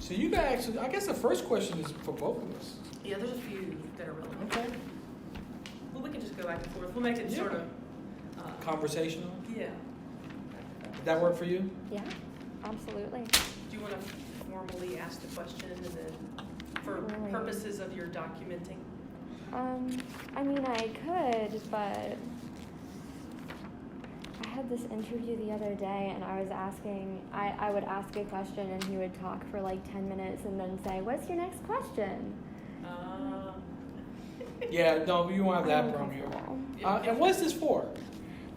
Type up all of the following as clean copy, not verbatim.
So you got actually, I guess the first question is for both of us. Yeah, there's a few that are relevant. Okay. Well, we can just go back and forth. We'll make it sort of conversational. Yeah. Did that work for you? Yeah, absolutely. Do you want to formally ask the question and then for purposes of your documenting? I mean, I could, but I had this interview the other day, and I was asking, I would ask a question, and he would talk for like 10 minutes and then say, "What's your next question?" Yeah, no, you won't have that problem here. And what's this for?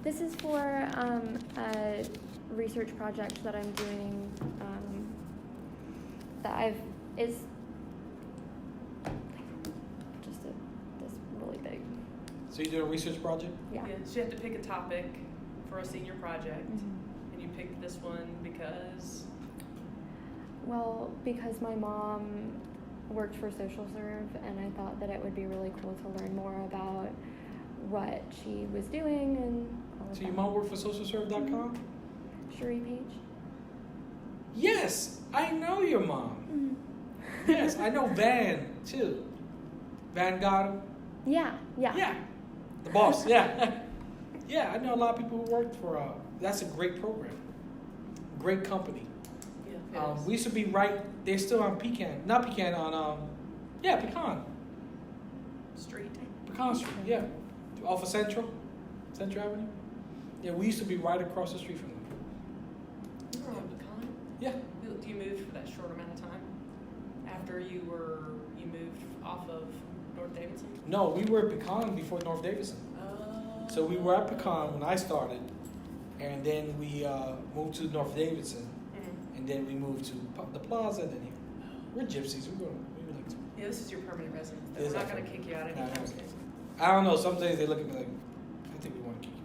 This is for a research project that I'm doing is just this really big. So you do a research project? Yeah. So you have to pick a topic for a senior project, Mm-hmm. and you picked this one because? Well, because my mom worked for Social Serve, and I thought that it would be really cool to learn more about what she was doing and all of So that. your mom worked for socialserve.com? Cherie Page? Yes, I know your mom. Mm-hmm. Yes, I know Van too. Van Gotham? Yeah. Yeah, the boss, yeah. Yeah, I know a lot of people who worked for, that's a great program. Great company. Yeah. We used to be right, they're still on Pecan Street. Pecan Street, yeah. Off of Central Avenue. Yeah, we used to be right across the street from them. You were on Pecan? Yeah. You moved for that short amount of time after you moved off of North Davidson? No, we were at Pecan before North Davidson. So we were at Pecan when I started, and then we moved to North Davidson, and then we moved to the Plaza, and then here. We're gypsies. We like to. Yeah, this is your permanent residence. Is We're not that going to kick you out No, anytime no. soon. I don't know. Some days they look at me like, I think we want to kick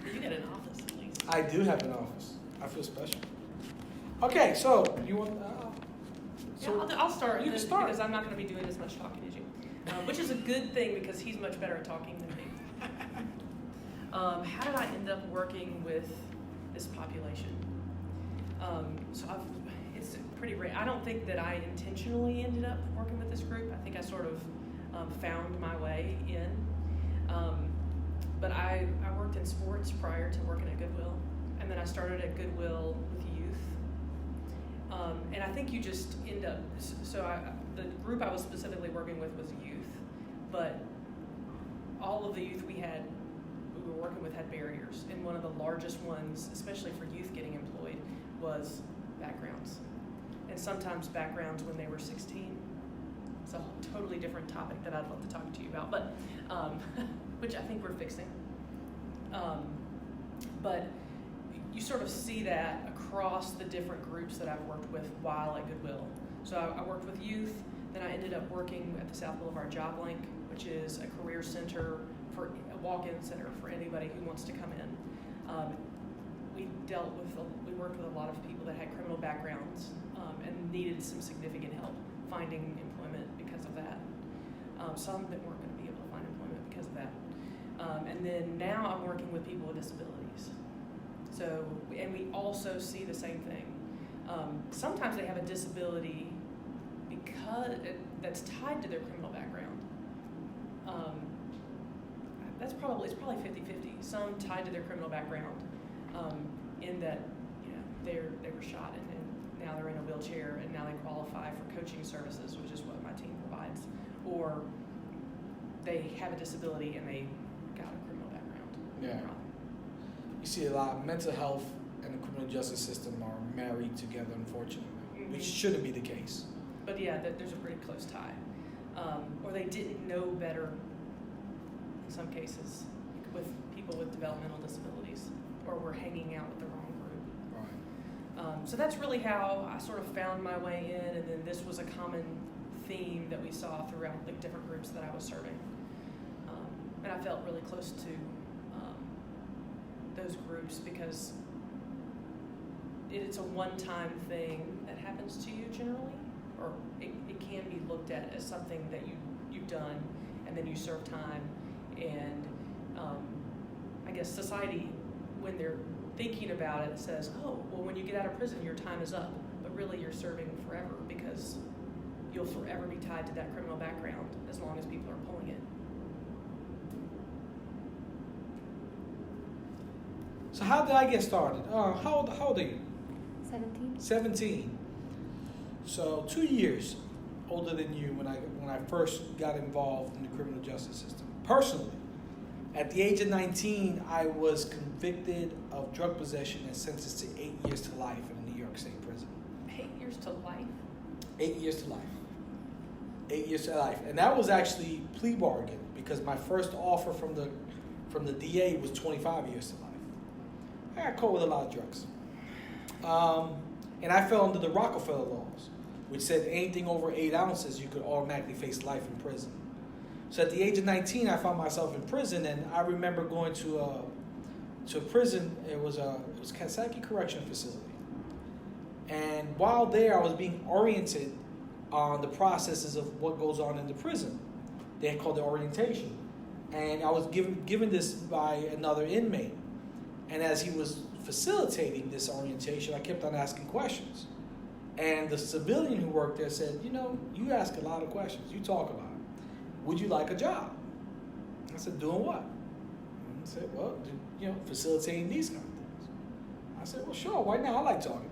you. You get an office at least. I do have an office. I feel special. Okay, so you want? I'll start. You can start because I'm not going to be doing as much talking as you, which is a good thing because he's much better at talking than me. How did I end up working with this population? It's pretty rare. I don't think that I intentionally ended up working with this group. I think I sort of found my way in. But I worked in sports prior to working at Goodwill, and then I started at Goodwill with youth. And I think you just end up. The group I was specifically working with was youth, but all of the youth we were working with had barriers, and one of the largest ones, especially for youth getting employed, was backgrounds. And sometimes backgrounds when they were 16. It's a totally different topic that I'd love to talk to you about, but which I think we're fixing. But you sort of see that across the different groups that I've worked with while at Goodwill. So I worked with youth, then I ended up working at the South Boulevard Job Link, which is a career center, for a walk-in center for anybody who wants to come in. We worked with a lot of people that had criminal backgrounds and needed some significant help finding employment because of that. Some that weren't going to be able to find employment because of that. And then now I'm working with people with disabilities. So, and we also see the same thing. Sometimes they have a disability because that's tied to their criminal background. It's probably 50-50. Some tied to their criminal background, in that they were shot and now they're in a wheelchair and now they qualify for coaching services, which is what my team provides, or they have a disability and they got a criminal background. Yeah. You see a lot of mental health and the criminal justice system are married together, unfortunately, which shouldn't be the case. But yeah, there's a pretty close tie. Or they didn't know better in some cases with people with developmental disabilities, or were hanging out with the wrong group. Right. So that's really how I sort of found my way in, and then this was a common theme that we saw throughout the different groups that I was serving. And I felt really close to those groups because it's a one-time thing that happens to you generally, or it can be looked at as something that you've done and then you serve time, and I guess society, when they're thinking about it, says, oh, well, when you get out of prison, your time is up. But really you're serving forever, because you'll forever be tied to that criminal background as long as people are pulling it. So how did I get started? How old are you? 17. 17. So 2 years older than you when I first got involved in the criminal justice system. Personally, at the age of 19, I was convicted of drug possession and sentenced to 8 years to life in a New York State prison. 8 years to life? 8 years to life. 8 years to life. And that was actually plea bargain, because my first offer from the DA was 25 years to life. I got caught with a lot of drugs. And I fell under the Rockefeller laws, which said anything over 8 ounces, you could automatically face life in prison. So at the age of 19, I found myself in prison, and I remember going to a prison. It was Kansaki Correction Facility. And while there, I was being oriented on the processes of what goes on in the prison. They called it orientation. And I was given this by another inmate. And as he was facilitating this orientation, I kept on asking questions. And the civilian who worked there said, you ask a lot of questions. You talk a lot. Would you like a job? I said, doing what? And he said, well, facilitating these kind of things. I said, well, sure, why not? I like talking.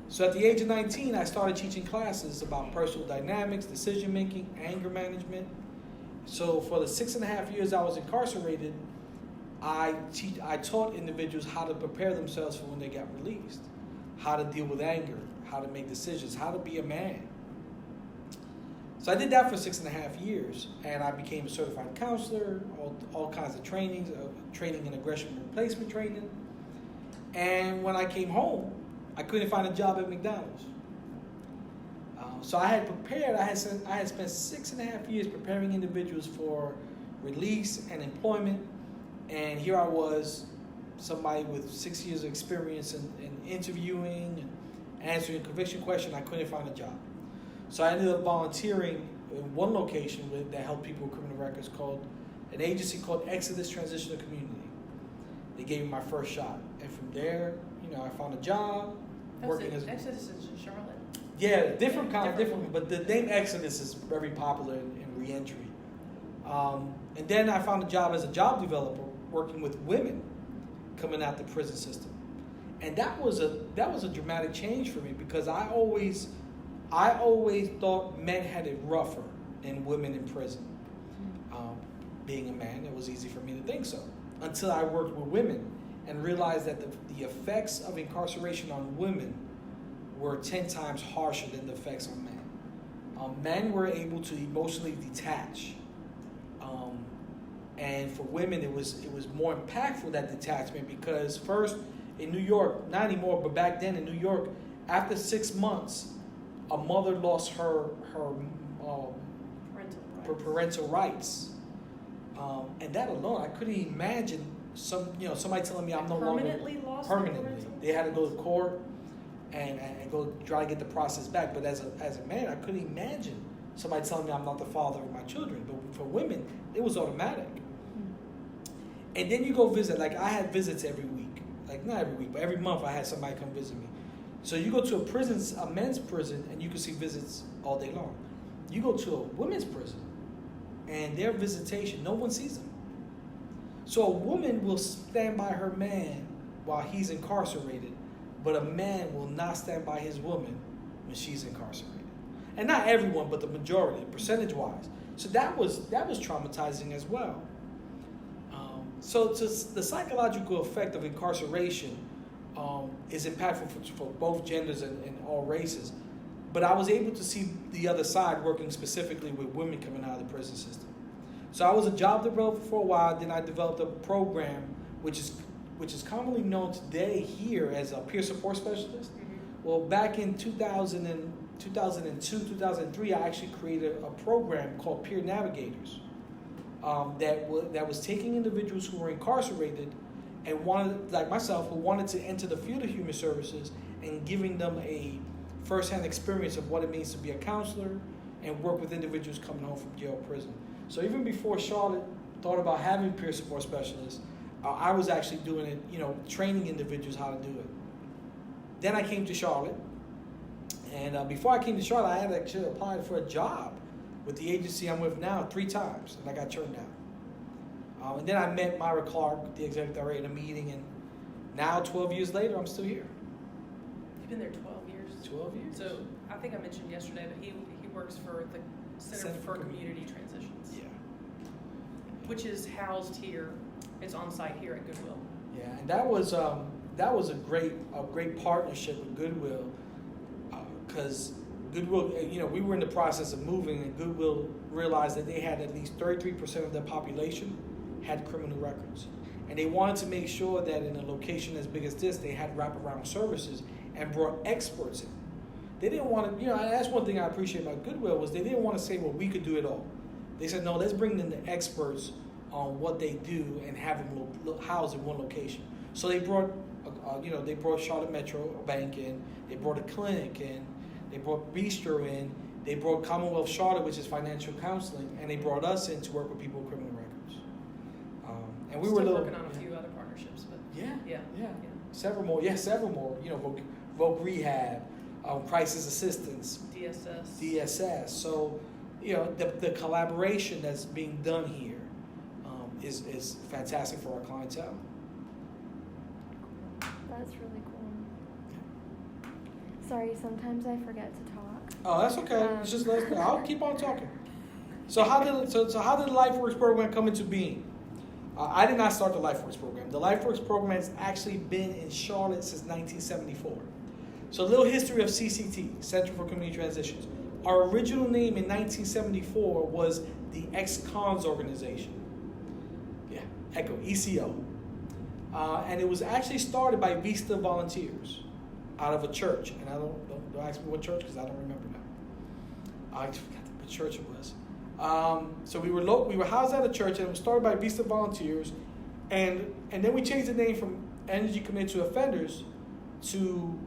So at the age of 19, I started teaching classes about personal dynamics, decision-making, anger management. So for the 6.5 years I was incarcerated, I taught individuals how to prepare themselves for when they got released, how to deal with anger, how to make decisions, how to be a man. So I did that for 6.5 years, and I became a certified counselor, all kinds of trainings, training in aggression replacement training. And when I came home, I couldn't find a job at McDonald's. So I had prepared. I had spent 6.5 years preparing individuals for release and employment, and here I was, somebody with 6 years of experience in interviewing and answering conviction questions. I couldn't find a job. So I ended up volunteering in one location that helped people with criminal records, called an agency called Exodus Transitional Community. They gave me my first shot. And from there, I found a job. Exodus is in Charlotte. Yeah, different, but the name Exodus is very popular in reentry. And then I found a job as a job developer working with women coming out the prison system. And that was a dramatic change for me, because I always thought men had it rougher than women in prison. Being a man, it was easy for me to think so, until I worked with women and realized that the effects of incarceration on women were 10 times harsher than the effects on men. Men were able to emotionally detach. And for women, it was more impactful, that detachment, because first, in New York, not anymore, but back then in New York, after 6 months, a mother lost her parental rights. And that alone, I couldn't imagine somebody telling me I'm no longer permanently. They had to go to court and go try to get the process back. But as a man, I couldn't imagine somebody telling me I'm not the father of my children. But for women, it was automatic. And then you go visit. Like, I had visits every week. Like, not every week, but every month I had somebody come visit me. So you go to a men's prison, and you can see visits all day long. You go to a women's prison, and their visitation, no one sees them. So a woman will stand by her man while he's incarcerated, but a man will not stand by his woman when she's incarcerated. And not everyone, but the majority, percentage-wise. So that was traumatizing as well. So the psychological effect of incarceration is impactful for both genders and all races. But I was able to see the other side, working specifically with women coming out of the prison system. So I was a job developer for a while. Then I developed a program which is commonly known today here as a peer support specialist. Mm-hmm. Well, back in 2002, 2003, I actually created a program called Peer Navigators that was taking individuals who were incarcerated and wanted, like myself, who wanted to enter the field of human services, and giving them a first-hand experience of what it means to be a counselor and work with individuals coming home from jail or prison. So even before Charlotte thought about having peer support specialists, I was actually doing it, training individuals how to do it. Then I came to Charlotte, And before I came to Charlotte, I had actually applied for a job with the agency I'm with now 3 times, and I got turned down. And then I met Myra Clark, the executive director, in a meeting, and now 12 years later, I'm still here. You've been there 12 years? 12 years. So I think I mentioned yesterday that he works for the Center for Community Transitions. Yeah. Which is housed here. It's on site here at Goodwill. Yeah, and that was a great partnership with Goodwill, because Goodwill, we were in the process of moving, and Goodwill realized that they had at least 33% of their population had criminal records, and they wanted to make sure that in a location as big as this, they had wraparound services and brought experts in. They didn't want to, and that's one thing I appreciate about Goodwill, was they didn't want to say, well, we could do it all. They said, no, let's bring in the experts on what they do and have them housed in one location. So they brought, they brought Charlotte Metro Bank in, they brought a clinic in, they brought Bistro in, they brought Commonwealth Charlotte, which is financial counseling, and they brought us in to work with people with criminal records. And we Still were working on a few other partnerships, but yeah. Several more. Voc Rehab, crisis assistance, DSS. So, the collaboration that's being done here is fantastic for our clientele. That's really cool. Sorry, sometimes I forget to talk. Oh, that's okay. It's just let us know. I'll keep on talking. So how did the LifeWorks program come into being? I did not start the LifeWorks program. The LifeWorks program has actually been in Charlotte since 1974. So a little history of CCT, Center for Community Transitions. Our original name in 1974 was the Ex-Cons Organization. Yeah, ECHO, ECO. And it was actually started by Vista volunteers out of a church. And don't ask me what church, because I don't remember now. I forgot what church it was. So we were housed at a church, and it was started by Vista volunteers, and then we changed the name from Energy Committed to Offenders to,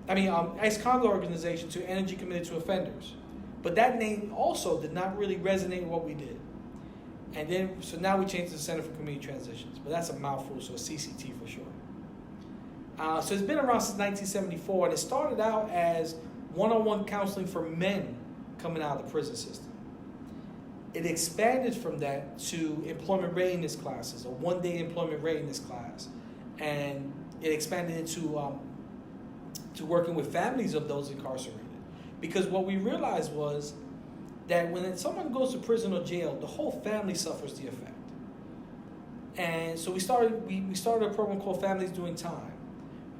Ex-Con Organization to Energy Committed to Offenders. But that name also did not really resonate with what we did. And then, so now we changed it to Center for Community Transitions, but that's a mouthful, so CCT for sure. So it's been around since 1974, and it started out as one-on-one counseling for men coming out of the prison system. It expanded from that to employment readiness classes, a one-day employment readiness class, and it expanded into to working with families of those incarcerated. Because what we realized was that when someone goes to prison or jail, the whole family suffers the effect. And so we started a program called Families Doing Time,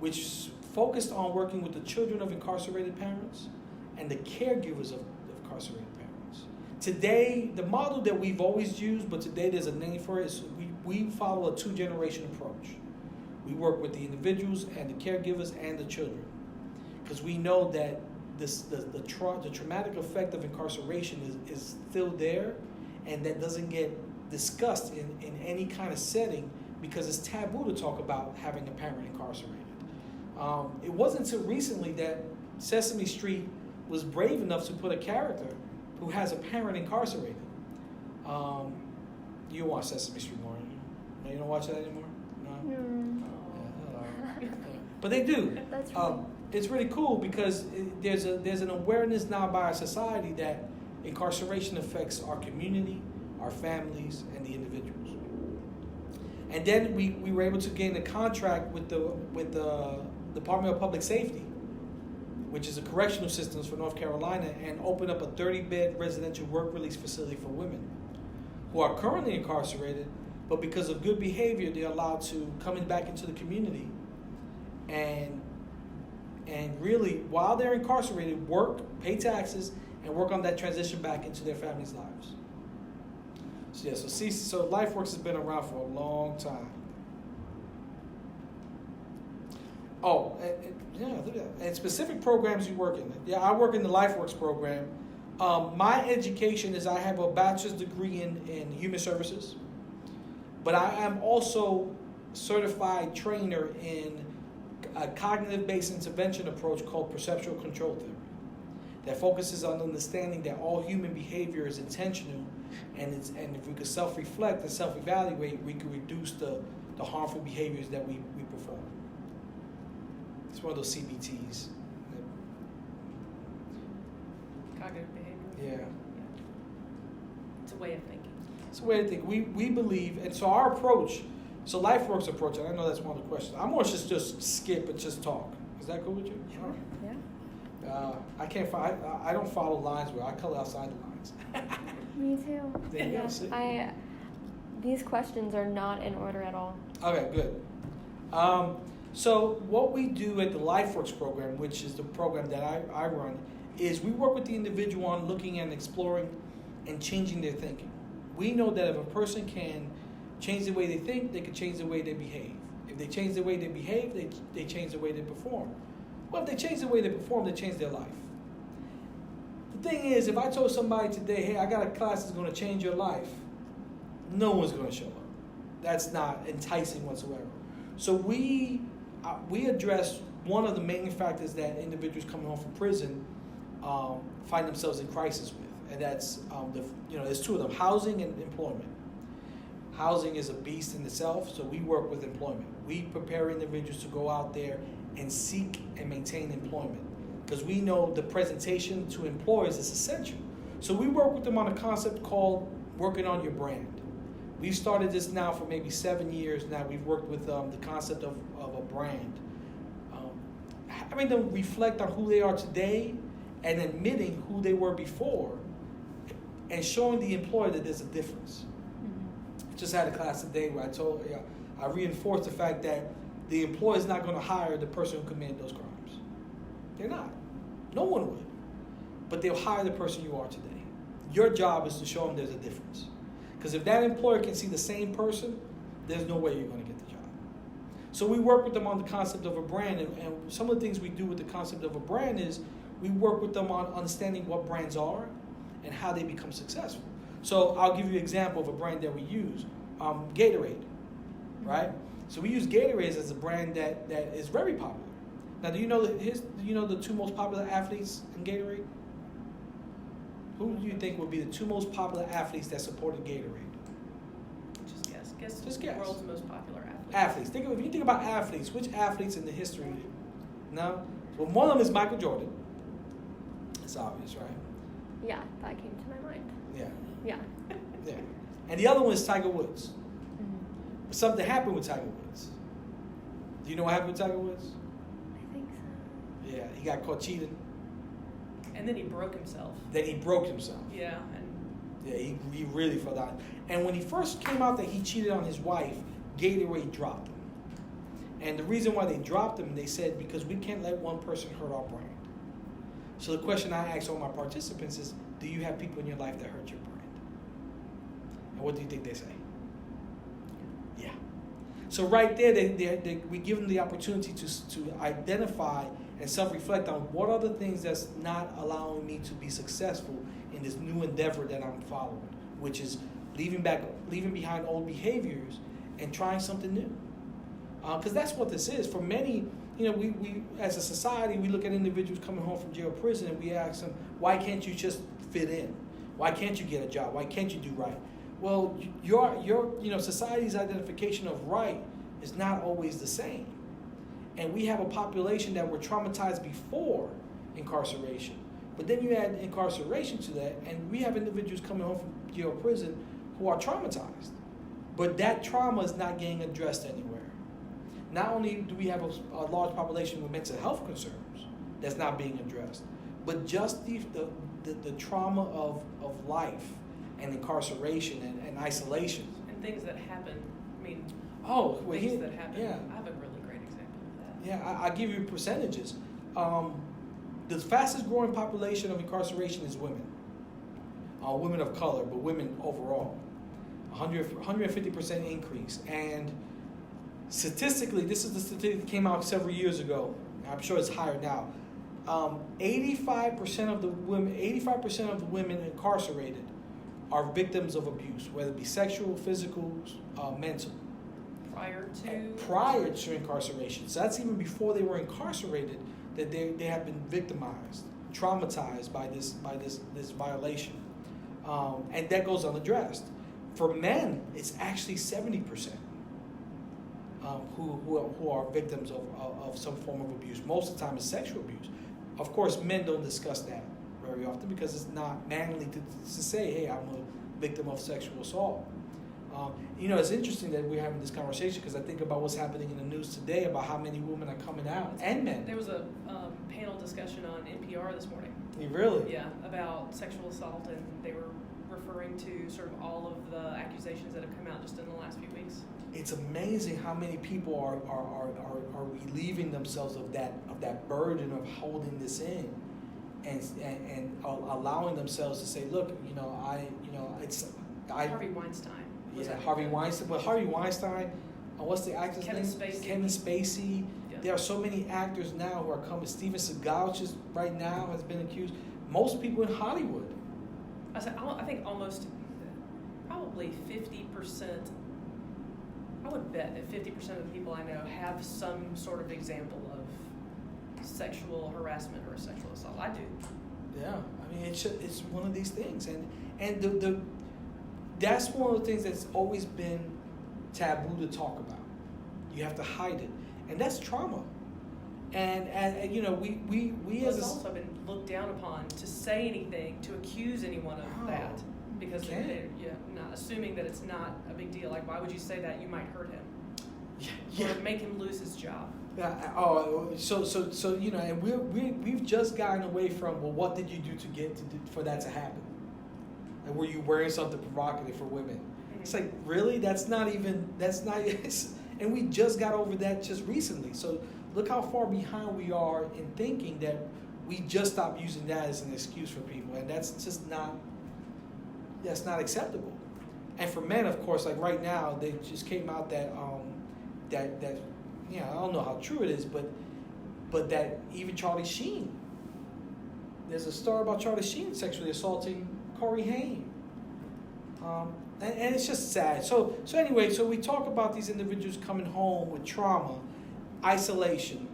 which focused on working with the children of incarcerated parents and the caregivers of incarcerated parents. Today, the model that we've always used, but today there's a name for it, is we follow a 2-generation approach. We work with the individuals and the caregivers and the children, because we know that the traumatic effect of incarceration is still there, and that doesn't get discussed in any kind of setting because it's taboo to talk about having a parent incarcerated. It wasn't until recently that Sesame Street was brave enough to put a character who has a parent incarcerated. You watch Sesame Street more? No, you don't watch that anymore? No? Yeah. But they do. That's right. It's really cool because there's an awareness now by our society that incarceration affects our community, our families, and the individuals. And then we were able to gain a contract with the Department of Public Safety, which is a correctional systems for North Carolina, and open up a 30-bed residential work release facility for women who are currently incarcerated, but because of good behavior, they're allowed to come back into the community and really, while they're incarcerated, work, pay taxes, and work on that transition back into their families' lives. So yeah, so LifeWorks has been around for a long time. Oh, look at that. And specific programs you work in. Yeah, I work in the LifeWorks program. My education is I have a bachelor's degree in human services, but I am also certified trainer in a cognitive-based intervention approach called perceptual control theory that focuses on understanding that all human behavior is intentional, and if we could self-reflect and self-evaluate, we could reduce the harmful behaviors that we perform. It's one of those CBTs. Cognitive behavioral. Yeah. It's a way of thinking. It's a way to think. We believe, and so our approach, so LifeWorks approach, and I know that's one of the questions. I'm going to just skip and just talk. Is that cool with you? Sure. Yeah. I don't follow lines where I color outside the lines. Me too. There you go, see? These questions are not in order at all. Okay, good. So what we do at the LifeWorks program, which is the program that I run, is we work with the individual on looking and exploring and changing their thinking. We know that if a person can change the way they think, they can change the way they behave. If they change the way they behave, they change the way they perform. Well, if they change the way they perform, they change their life. The thing is, if I told somebody today, hey, I got a class that's going to change your life, no one's going to show up. That's not enticing whatsoever. So we address one of the main factors that individuals coming home from prison find themselves in crisis with, and that's there's two of them: housing and employment. Housing is a beast in itself, so we work with employment. We prepare individuals to go out there and seek and maintain employment, because we know the presentation to employers is essential. So we work with them on a concept called working on your brand. We've started this now for maybe 7 years now. We've worked with the concept of a brand. Having them reflect on who they are today and admitting who they were before and showing the employer that there's a difference. Mm-hmm. Just had a class today where I reinforced the fact that the employer is not going to hire the person who committed those crimes. They're not. No one would. But they'll hire the person you are today. Your job is to show them there's a difference. Because if that employer can see the same person, there's no way you're going to get the job. So we work with them on the concept of a brand, and some of the things we do with the concept of a brand is we work with them on understanding what brands are and how they become successful. So I'll give you an example of a brand that we use, Gatorade, right? So we use Gatorade as a brand that is very popular. Now, do you know the two most popular athletes in Gatorade? Who do you think would be the two most popular athletes that supported Gatorade? Just guess. Just guess. The world's most popular athlete. Athletes. If you think about athletes, which athletes in the history? No? Well, one of them is Michael Jordan. It's obvious, right? Yeah, that came to my mind. Yeah. Yeah. Yeah. And the other one is Tiger Woods. Mm-hmm. But something happened with Tiger Woods. Do you know what happened with Tiger Woods? I think so. Yeah, he got caught cheating. And then he broke himself. Then he broke himself. Yeah. Yeah, he really fell down. And when he first came out that he cheated on his wife, Gatorade dropped him. And the reason why they dropped him, they said, because we can't let one person hurt our brand. So the question I ask all my participants is, do you have people in your life that hurt your brand? And what do you think they say? Yeah. So right there, we give them the opportunity to identify and self-reflect on what are the things that's not allowing me to be successful in this new endeavor that I'm following, which is leaving behind old behaviors and trying something new. Because that's what this is. For many, we as a society, we look at individuals coming home from jail or prison and we ask them, why can't you just fit in? Why can't you get a job? Why can't you do right? Well, your society's identification of right is not always the same. And we have a population that were traumatized before incarceration. But then you add incarceration to that, and we have individuals coming home from jail or prison who are traumatized. But that trauma is not getting addressed anywhere. Not only do we have a large population with mental health concerns that's not being addressed, but just the trauma of life and incarceration and isolation. And things that happen. I mean, things that happen. Yeah. I have a really great example of that. Yeah, I'll give you percentages. The fastest growing population of incarceration is women. Women of color, but women overall. 150% increase. And statistically, this is the statistic that came out several years ago. I'm sure it's higher now. 85% of the women incarcerated are victims of abuse, whether it be sexual, physical, mental. Prior to incarceration. So that's even before they were incarcerated, that they have been victimized, traumatized by this violation. And that goes unaddressed. For men, it's actually 70% who are victims of some form of abuse. Most of the time it's sexual abuse. Of course, men don't discuss that very often because it's not manly to say, hey, I'm a victim of sexual assault. It's interesting that we're having this conversation because I think about what's happening in the news today about how many women are coming out, and men. There was a panel discussion on NPR this morning. Really? Yeah, about sexual assault, and they were referring to sort of all of the accusations that have come out just in the last few weeks. It's amazing how many people are relieving themselves of that burden of holding this in, and allowing themselves to say, look, Harvey Weinstein. Harvey Weinstein. But Harvey Weinstein, what's the actor's name? Kevin Spacey. Yeah. There are so many actors now who are coming. Steven Seagal just right now has been accused. Most people in Hollywood. I think almost, probably 50%. I would bet that 50% of the people I know have some sort of example of sexual harassment or sexual assault. I do. Yeah, I mean it's one of these things, and that's one of the things that's always been taboo to talk about. You have to hide it, and that's trauma. And we well, it's also been looked down upon to say anything, to accuse anyone of that, because they're not assuming that it's not a big deal. Like, why would you say that? You might hurt him, or make him lose his job. So and we've just gotten away from, well, what did you do for that to happen? And were you wearing something provocative for women? Mm-hmm. It's like, really? That's not. And we just got over that just recently. So look how far behind we are in thinking that we just stopped using that as an excuse for people, and that's just not. That's not acceptable. And for men, of course, like right now, they just came out that I don't know how true it is, but that even Charlie Sheen. There's a story about Charlie Sheen sexually assaulting Corey Haim. And it's just sad. So anyway, we talk about these individuals coming home with trauma, isolation,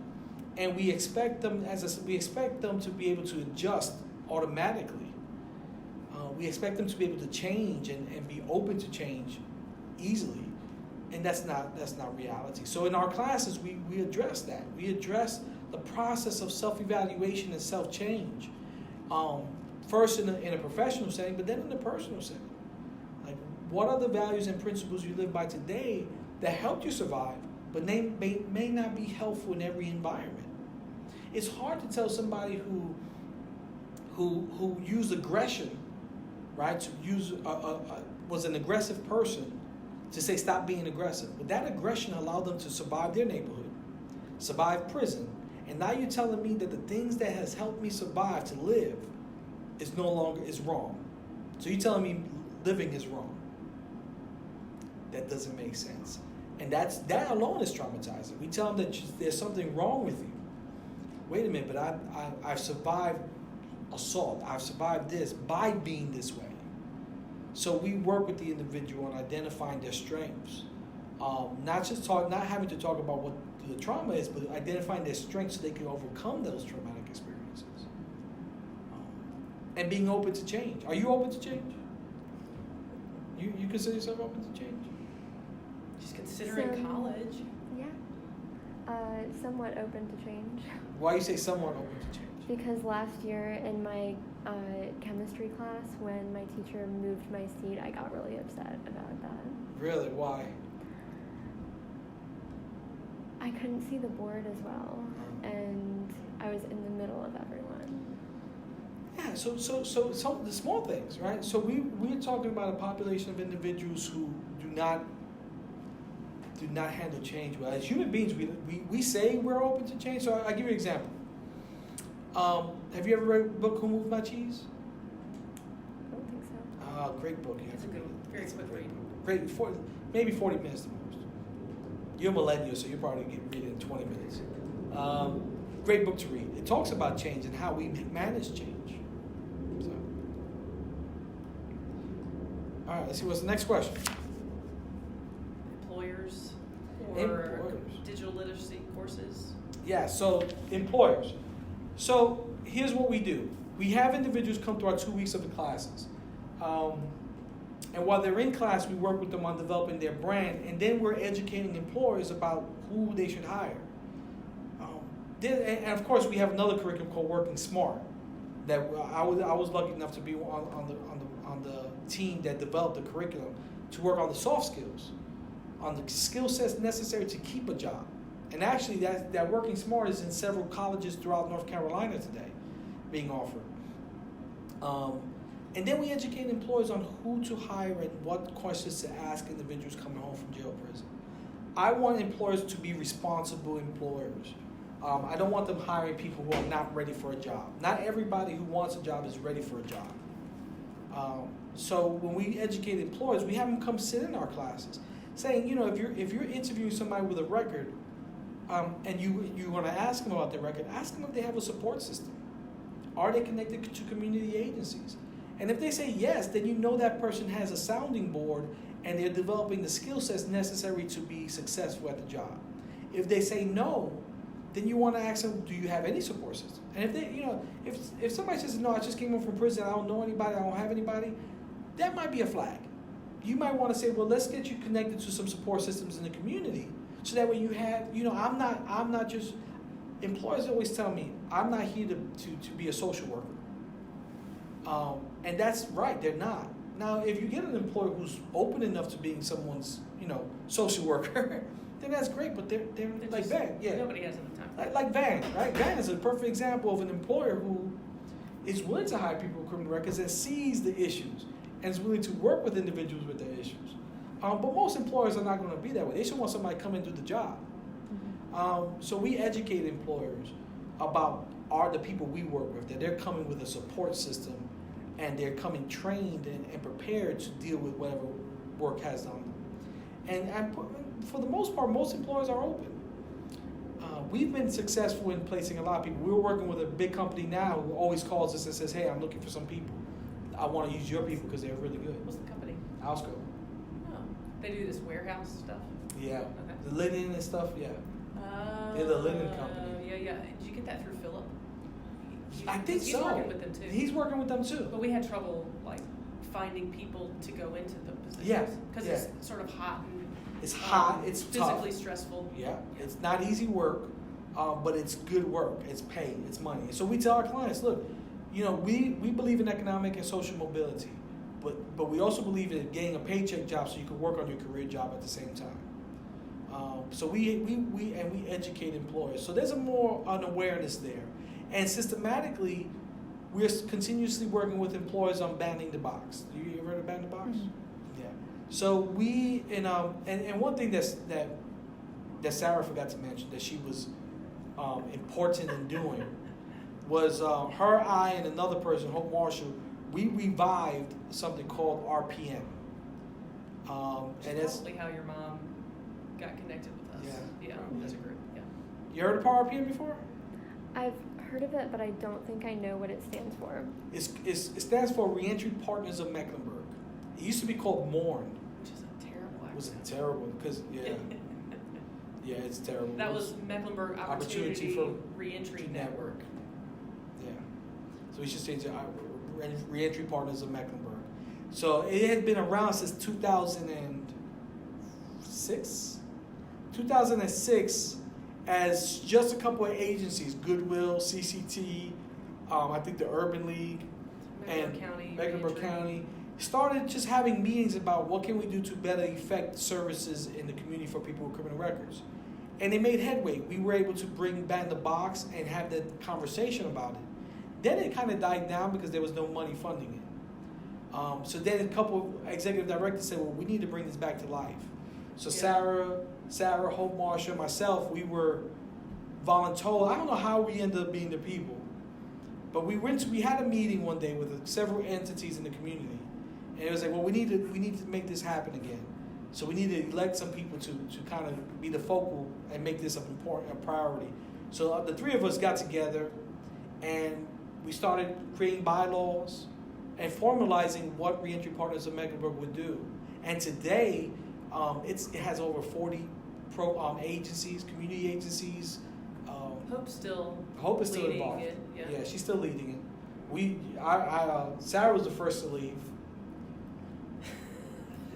and we expect them to be able to adjust automatically. We expect them to be able to change and be open to change easily, and that's not reality. So in our classes, we address that. We address the process of self-evaluation and self-change. First in a professional setting, but then in a personal setting. Like, what are the values and principles you live by today that helped you survive, but may not be helpful in every environment? It's hard to tell somebody who used aggression, right? To use was an aggressive person, to say stop being aggressive. But that aggression allowed them to survive their neighborhood, survive prison, and now you're telling me that the things that has helped me survive to live is no longer wrong. So you're telling me living is wrong. That doesn't make sense. And that alone is traumatizing. We tell them that there's something wrong with you. Wait a minute, but I've survived assault. I've survived this by being this way. So we work with the individual on identifying their strengths. Not having to talk about what the trauma is, but identifying their strengths so they can overcome those traumatic experiences. And being open to change. Are you open to change? You consider yourself open to change? Just considering college. Yeah. Somewhat open to change. Why you say somewhat open to change? Because last year in my chemistry class, when my teacher moved my seat, I got really upset about that. Really? Why? I couldn't see the board as well, and I was in the middle of everyone. Yeah, so the small things, right? So we're talking about a population of individuals who do not handle change well. As human beings, we say we're open to change. So I'll give you an example. Have you ever read a book, Who Moved My Cheese? I don't think so. Great book. It's a good one. Very quick read. Great, maybe 40 minutes the most. You're a millennial, so you'll probably read it in 20 minutes. Great book to read. It talks about change and how we manage change. So, all right, let's see what's the next question. Employers or digital literacy courses? Yeah, so employers. So here's what we do. We have individuals come to our 2 weeks of the classes. And while they're in class, we work with them on developing their brand, and then we're educating employers about who they should hire. And of course, we have another curriculum called Working Smart, that I was lucky enough to be on the team that developed the curriculum to work on the soft skills, on the skill sets necessary to keep a job. And actually, that working smart is in several colleges throughout North Carolina today, being offered. And then we educate employers on who to hire and what questions to ask individuals coming home from jail or prison. I want employers to be responsible employers. I don't want them hiring people who are not ready for a job. Not everybody who wants a job is ready for a job. So when we educate employers, we have them come sit in our classes, saying, if you're interviewing somebody with a record, and you want to ask them about their record, ask them if they have a support system. Are they connected to community agencies? And if they say yes, then you know that person has a sounding board and they're developing the skill sets necessary to be successful at the job. If they say no, then you want to ask them, do you have any support system? And if they, if somebody says, no, I just came home from prison, I don't know anybody, I don't have anybody, that might be a flag. You might want to say, well, let's get you connected to some support systems in the community, so that way you have, I'm not just, employers always tell me, I'm not here to be a social worker. And that's right, they're not. Now, if you get an employer who's open enough to being someone's, social worker, then that's great, but they're like just, Van. Yeah. Nobody has enough time. Like Van, right? Van is a perfect example of an employer who is willing to hire people with criminal records and sees the issues and is willing to work with individuals with their issues. But most employers are not going to be that way. They should want somebody to come and do the job. So we educate employers about the people we work with, that they're coming with a support system and they're coming trained and prepared to deal with whatever work has on them. And for the most part, most employers are open. We've been successful in placing a lot of people. We're working with a big company now who always calls us and says, hey, I'm looking for some people. I want to use your people because they're really good. What's the company? Alsco. Oh, they do this warehouse stuff? Yeah. Okay. The linen and stuff, yeah. They're the linen company. Yeah. Did you get that through Philip? I think he's so. He's working with them too. He's working with them too. But we had trouble finding people to go into the positions. Yeah. Because it's sort of hot and it's hot. It's physically tough. stressful. Yeah. It's not easy work, but it's good work. It's pay. It's money. So we tell our clients, look, we believe in economic and social mobility, but we also believe in getting a paycheck job so you can work on your career job at the same time. So we educate employers. So there's an awareness there, and systematically, we're continuously working with employers on banning the box. You ever heard of banning the box? Mm-hmm. Yeah. So we and one thing that Sarah forgot to mention that she was important in doing was her, I, and another person, Hope Marshall. We revived something called RPM. And that's probably how your mom got connected with us. Yeah, as a group. Yeah. You heard of RPM before? I've heard of it, but I don't think I know what it stands for. It stands for Reentry Partners of Mecklenburg. It used to be called MORN. Which is a terrible accent. It was terrible because yeah, it's terrible. That was Mecklenburg Opportunity for Reentry Network. Yeah. So we should say Reentry Partners of Mecklenburg. So it had been around since 2006. 2006, as just a couple of agencies, Goodwill, CCT, I think the Urban League, Mecklenburg County, started just having meetings about what can we do to better effect services in the community for people with criminal records. And they made headway. We were able to ban the box and have that conversation about it. Then it kind of died down because there was no money funding it. So then a couple of executive directors said, well, we need to bring this back to life. So Sarah, Hope Marshall, myself, we were voluntold. I don't know how we ended up being the people, but we had a meeting one day with several entities in the community, and it was like, well, we need to make this happen again. So we need to elect some people to kind of be the focal and make this a priority. So the three of us got together, and we started creating bylaws and formalizing what Reentry Partners of Mecklenburg would do. And today, it has over 40 agencies, community agencies. Hope's still involved. It, yeah, she's still leading it. Sarah was the first to leave.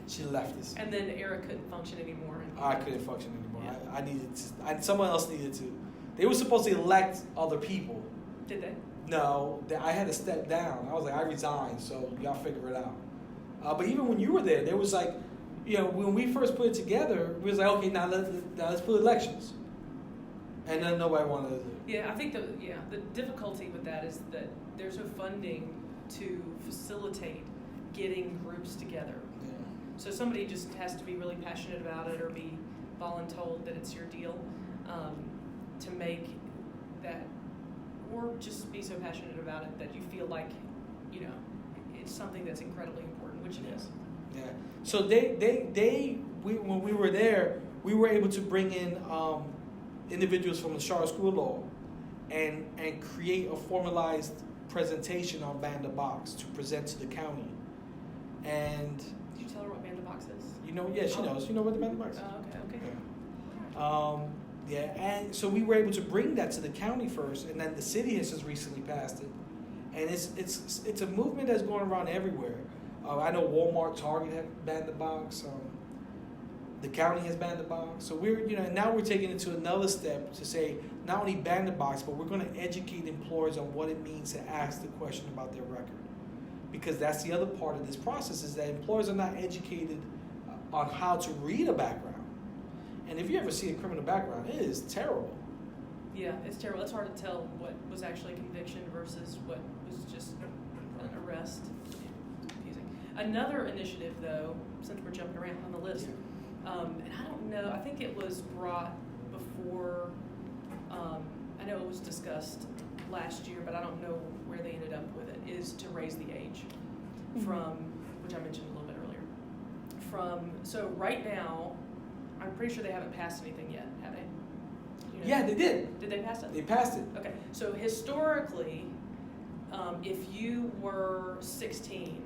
She left us. And then Eric couldn't function anymore. I couldn't function anymore. Yeah. I needed to. Someone else needed to. They were supposed to elect other people. Did they? No, I had to step down. I was like, I resigned, so y'all figure it out. But even when you were there was like, when we first put it together, we was like, okay, now let's put elections. And then nobody wanted to do it. Yeah, I think the difficulty with that is that there's no funding to facilitate getting groups together. Yeah. So somebody just has to be really passionate about it or be voluntold that it's your deal to make that, or just be so passionate about it that you feel like, it's something that's incredibly important, which it is. Yeah. So when we were there, we were able to bring in individuals from the Charter School of Law and create a formalized presentation on Ban the Box to present to the county. And did you tell her what Ban the Box is? Yeah, she knows. You know what the Ban the Box is? Okay. Yeah. And so we were able to bring that to the county first, and then the city has just recently passed it. And it's a movement that's going around everywhere. I know Walmart, Target have banned the box. The county has banned the box. So now we're taking it to another step to say not only ban the box, but we're going to educate employers on what it means to ask the question about their record. Because that's the other part of this process is that employers are not educated on how to read a background. And if you ever see a criminal background, it is terrible. Yeah, it's terrible. It's hard to tell what was actually conviction versus what was just an arrest. Confusing. Another initiative, though, since we're jumping around on the list, and I don't know, I think it was brought before, I know it was discussed last year, but I don't know where they ended up with it, is to raise the age from, which I mentioned a little bit earlier. So right now, I'm pretty sure they haven't passed anything yet, have they? Yeah, they did. Did they pass it? They passed it. Okay, so historically, if you were 16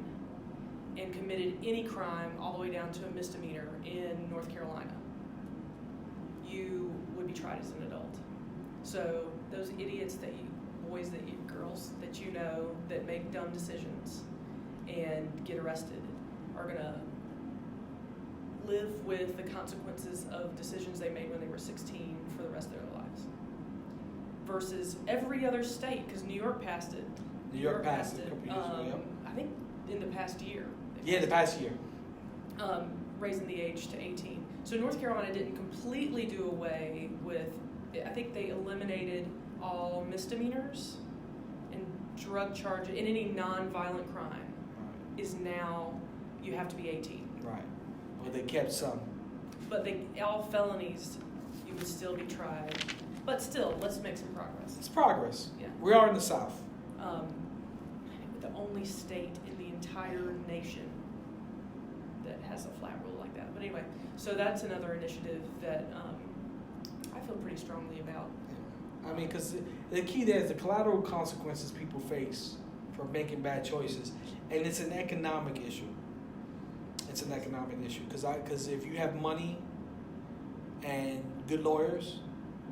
and committed any crime all the way down to a misdemeanor in North Carolina, you would be tried as an adult. So those idiots girls that that make dumb decisions and get arrested are gonna live with the consequences of decisions they made when they were 16 for the rest of their lives. Versus every other state, because New York passed it. New York passed it a couple years ago. I think in the past year. Yeah, the past year. Raising the age to 18. So North Carolina didn't completely do away with, I think they eliminated all misdemeanors and drug charges, and any non-violent crime is now, you have to be 18. Right. Well, they kept some. But all felonies, you would still be tried. But still, let's make some progress. It's progress. Yeah. We are in the South. The only state in the entire nation that has a flat rule like that. But anyway, so that's another initiative that I feel pretty strongly about. Yeah. I mean, because the key there is the collateral consequences people face for making bad choices, and it's an economic issue. It's an economic issue because if you have money and good lawyers,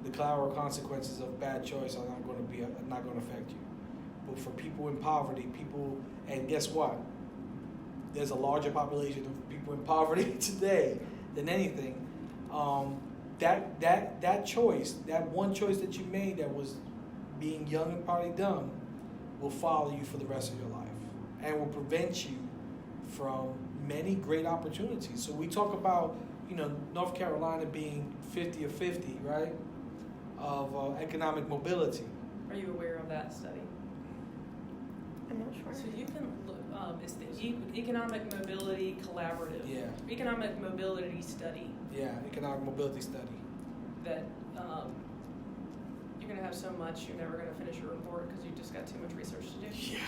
the collateral consequences of bad choice are not going to affect you. But for people in poverty, and guess what? There's a larger population of people in poverty today than anything. That choice, that one choice that you made that was being young and probably dumb, will follow you for the rest of your life and will prevent you from many great opportunities. So we talk about, North Carolina being 50 or 50, right, of economic mobility. Are you aware of that study? I'm not sure. So you can look, it's the Economic Mobility Collaborative. Yeah. Economic Mobility Study. Yeah, economic mobility study. That you're going to have so much, you're never going to finish your report because you just got too much research to do. Yeah.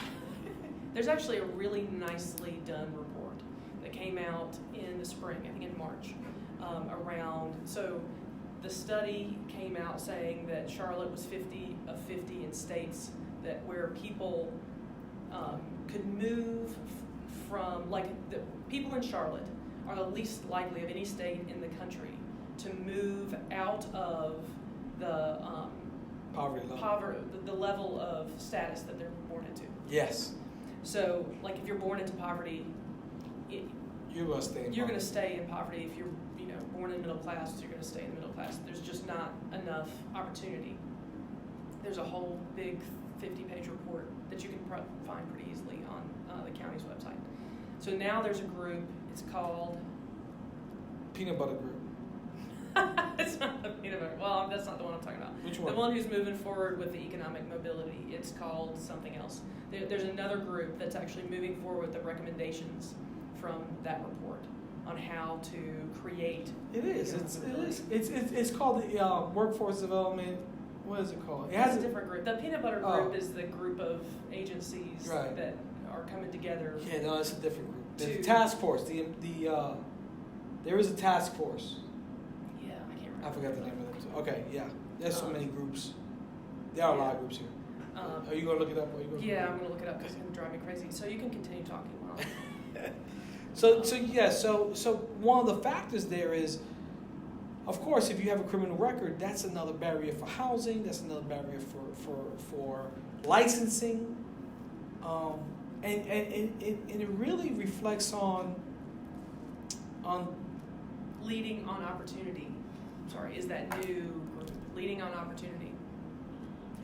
There's actually a really nicely done report that came out in the spring, I think in March, so the study came out saying that Charlotte was 50 of 50 in states where people could move from, the people in Charlotte are the least likely of any state in the country to move out of the Poverty level. the level of status that they're born into. Yes. So, if you're born into poverty, You're going to stay in you're going poverty. to stay in poverty. If you're, born in middle class, you're going to stay in the middle class. There's just not enough opportunity. There's a whole big 50-page report that you can find pretty easily on the county's website. So now there's a group. It's called Peanut Butter Group. It's not the peanut butter. Well, that's not the one I'm talking about. Which one? The one who's moving forward with the economic mobility. It's called something else. There's another group that's actually moving forward with the recommendations from that report on how to create. It is. It's called the Workforce Development. What is it called? It It's has a different group. The peanut butter group is the group of agencies Right. that are coming together. Yeah, no, it's a different group. There's a To- task force. There is a task force. Yeah, I can't remember. I forgot the name of it. Okay, yeah. There's so many groups. There are a lot of groups here. Are you gonna look it up? Or are you gonna Yeah, I'm gonna look it up because it's gonna drive me crazy. So you can continue talking while. So one of the factors there is, of course, if you have a criminal record, that's another barrier for housing. That's another barrier for licensing, and it really reflects on Leading on Opportunity. Sorry, is that new group, Leading on Opportunity.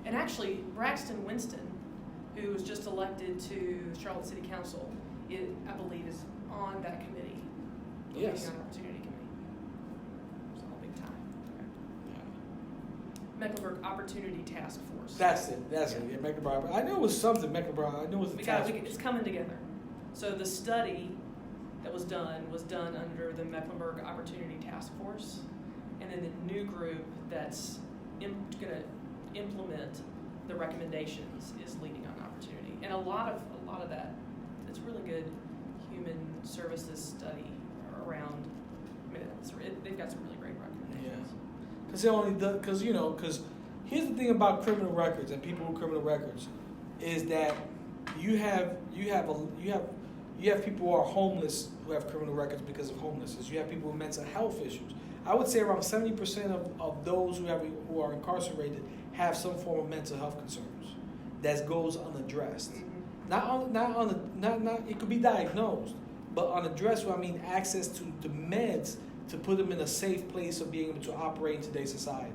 And actually, Braxton Winston, who was just elected to Charlotte City Council, I believe is on that committee. The Yes. Leading on Opportunity Committee. It's all big time. Yeah. Mecklenburg Opportunity Task Force. That's it. Yeah, Mecklenburg. I knew it was something Mecklenburg. I knew it was a task force. It's coming together. So the study that was done under the Mecklenburg Opportunity Task Force, and then the new group that's going to implement the recommendations is Leading on Opportunity. And a lot of that, it's really good human services study around. I mean, they've got some really great recommendations. Because here's the thing about criminal records and people with criminal records is that you have people who are homeless who have criminal records because of homelessness. You have people with mental health issues. I would say around 70% of those who are incarcerated have some form of mental health concerns that goes unaddressed. Not it could be diagnosed, but unaddressed. I mean access to the meds to put them in a safe place of being able to operate in today's society.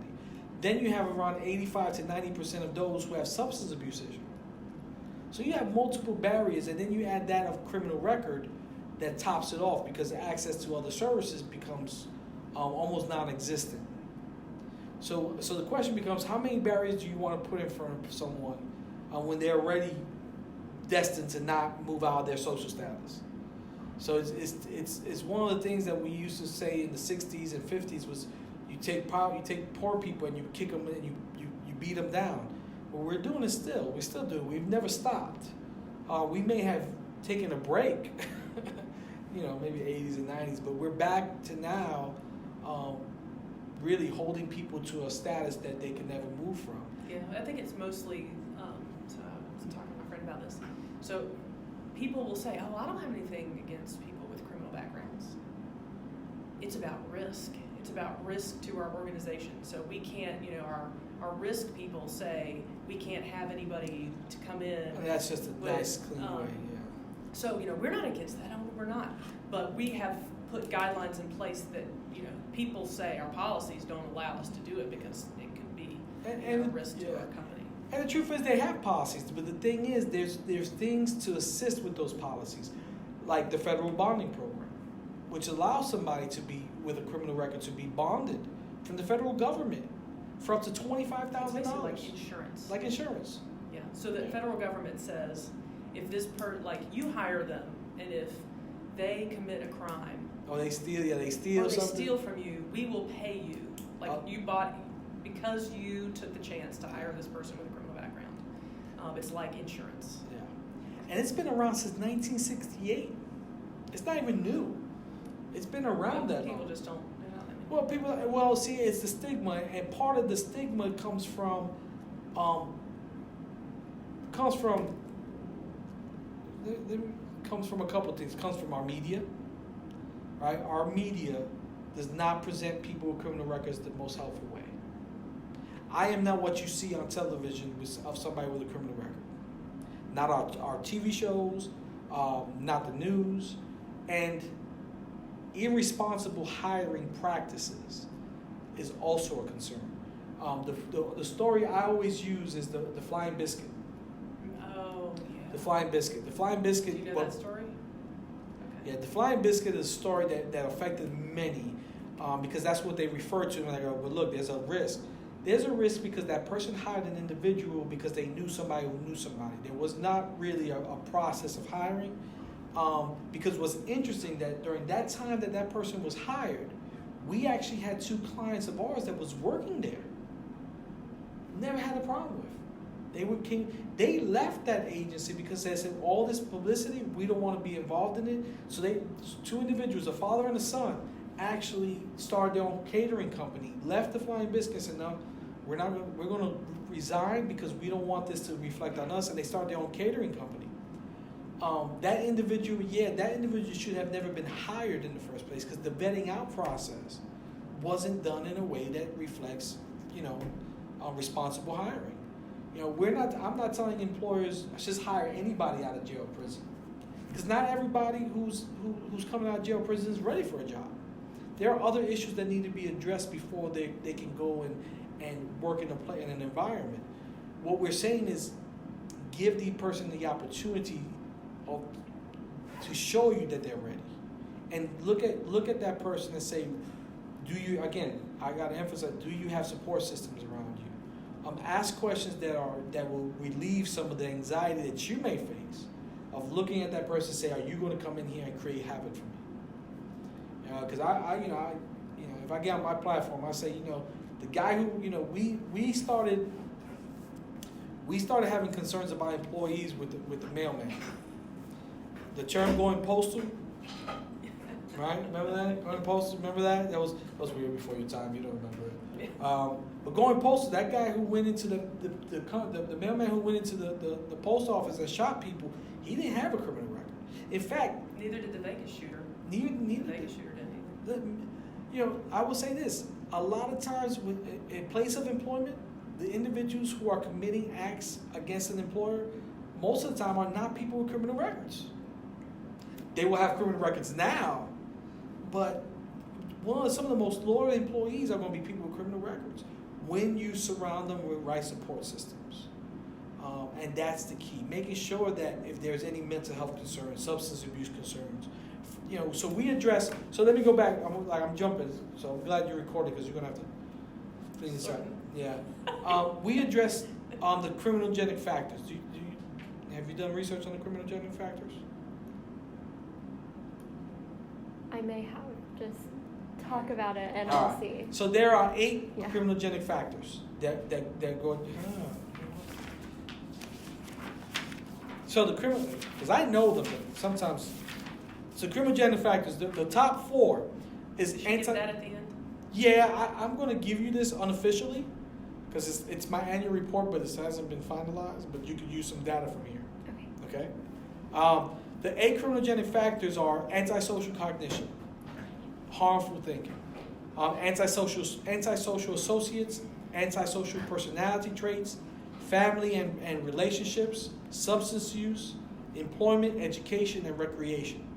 Then you have around 85 to 90% of those who have substance abuse issues. So you have multiple barriers, and then you add that of criminal record that tops it off because access to other services becomes almost non-existent. So the question becomes, how many barriers do you want to put in front of someone when they're already destined to not move out of their social status? So it's one of the things that we used to say in the 60s and 50s was you take poor people and you kick them and you beat them down. Well, we're doing it still. We still do. We've never stopped. We may have taken a break, maybe 80s and 90s, but we're back to now really holding people to a status that they can never move from. Yeah, I think it's mostly, so I was talking to my friend about this. So people will say, oh, I don't have anything against people with criminal backgrounds. It's about risk. It's about risk to our organization. So we can't, our risk people say we can't have anybody to come in. And that's just a nice, clean way, yeah. So, we're not against that. We're not. But we have put guidelines in place that, people say our policies don't allow us to do it because it could be a risk to our company. And the truth is they have policies, but the thing is there's things to assist with those policies, like the federal bonding program, which allows somebody to be with a criminal record to be bonded from the federal government for up to $25,000. Like insurance. Like insurance. Yeah. So the federal government says if this you hire them, and if they commit a crime, or they steal or they something. steal from you, we will pay you. Because you took the chance to hire this person with a criminal background. It's like insurance. Yeah. And it's been around since 1968. It's not even new. It's been around that long. People just don't. See, it's the stigma, and part of the stigma comes from a couple of things. It comes from our media, right? Our media does not present people with criminal records the most helpful way. I am not what you see on television of somebody with a criminal record. Not our TV shows, not the news, and irresponsible hiring practices is also a concern. The story I always use is the flying biscuit. The Flying Biscuit. The Flying Biscuit. Do you know that story? Okay. Yeah, the Flying Biscuit is a story that affected many, because that's what they refer to when they go, well, look, there's a risk. There's a risk because that person hired an individual because they knew somebody who knew somebody. There was not really a process of hiring, because what's interesting that during that time that person was hired, we actually had 2 clients of ours that was working there. Never had a problem with. They left that agency because they said all this publicity, we don't want to be involved in it. So 2 individuals, a father and a son, actually started their own catering company, left the Flying Biscuit and said, no, we're going to resign because we don't want this to reflect on us, and they started their own catering company. That individual should have never been hired in the first place because the vetting out process wasn't done in a way that reflects, responsible hiring. I'm not telling employers just hire anybody out of jail or prison, because not everybody who's coming out of jail or prison is ready for a job. There are other issues that need to be addressed before they can go and work in an environment. What we're saying is give the person the opportunity to show you that they're ready, and look at that person and say, I got to emphasize, do you have support systems around you? Ask questions that will relieve some of the anxiety that you may face of looking at that person and say, are you going to come in here and create havoc for me? Because if I get on my platform, I say, the guy who, we started having concerns about employees with the mailman. The term going postal, right? Remember that? Going postal, remember that? That was weird before your time. You don't remember it. But going postal, that guy who went into the mailman who went into the post office and shot people, he didn't have a criminal record. In fact, neither did the Vegas shooter. Neither the Vegas shooter didn't either. I will say this: a lot of times, in place of employment, the individuals who are committing acts against an employer, most of the time, are not people with criminal records. They will have criminal records now, but some of the most loyal employees are going to be people with criminal records when you surround them with right support systems. And that's the key, making sure that if there's any mental health concerns, substance abuse concerns, so we address, so let me go back, I'm jumping, so I'm glad you recorded because you're going to have to clean this up. Yeah. We address the criminogenic factors. Have you done research on the criminogenic factors? I may have. Just talk about it and All I'll see. So there are 8 criminogenic factors that go. So the criminal, because I know them, but sometimes. So criminogenic factors. The top 4 is Did you get that at the end? Yeah, I'm going to give you this unofficially because it's my annual report, but it hasn't been finalized. But you could use some data from here. Okay. The 8 criminogenic factors are antisocial cognition, harmful thinking, antisocial associates, antisocial personality traits, family and relationships, substance use, employment, education, and recreation.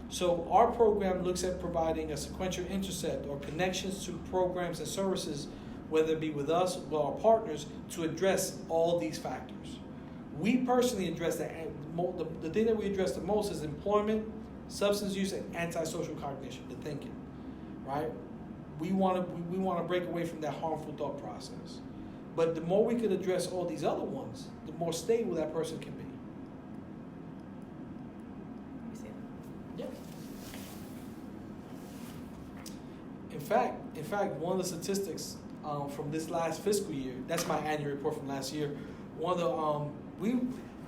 So our program looks at providing a sequential intercept or connections to programs and services, whether it be with us or our partners, to address all these factors. We personally address the thing that we address the most is employment, substance use, and antisocial cognition, the thinking, right? We want to break away from that harmful thought process. But the more we could address all these other ones, the more stable that person can be. Yeah. In fact, one of the statistics from this last fiscal year, that's my annual report from last year.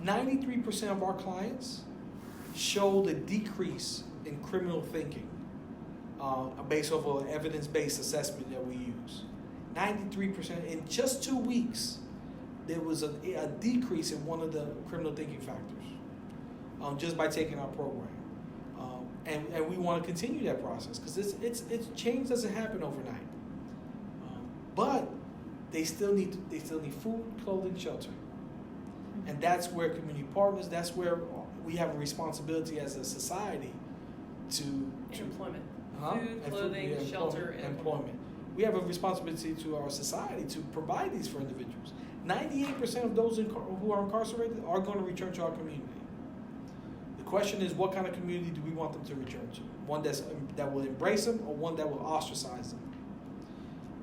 93% of our clients showed a decrease in criminal thinking based off of an evidence-based assessment that we use. 93%. In just 2 weeks, there was a decrease in one of the criminal thinking factors just by taking our program. And we want to continue that process because it's change doesn't happen overnight. But they still need food, clothing, shelter. And that's where community partners, that's where we have a responsibility as a society to employment. Food, clothing, shelter, and employment. We have a responsibility to our society to provide these for individuals. 98% of those who are incarcerated are going to return to our community. The question is, what kind of community do we want them to return to? One that will embrace them, or one that will ostracize them?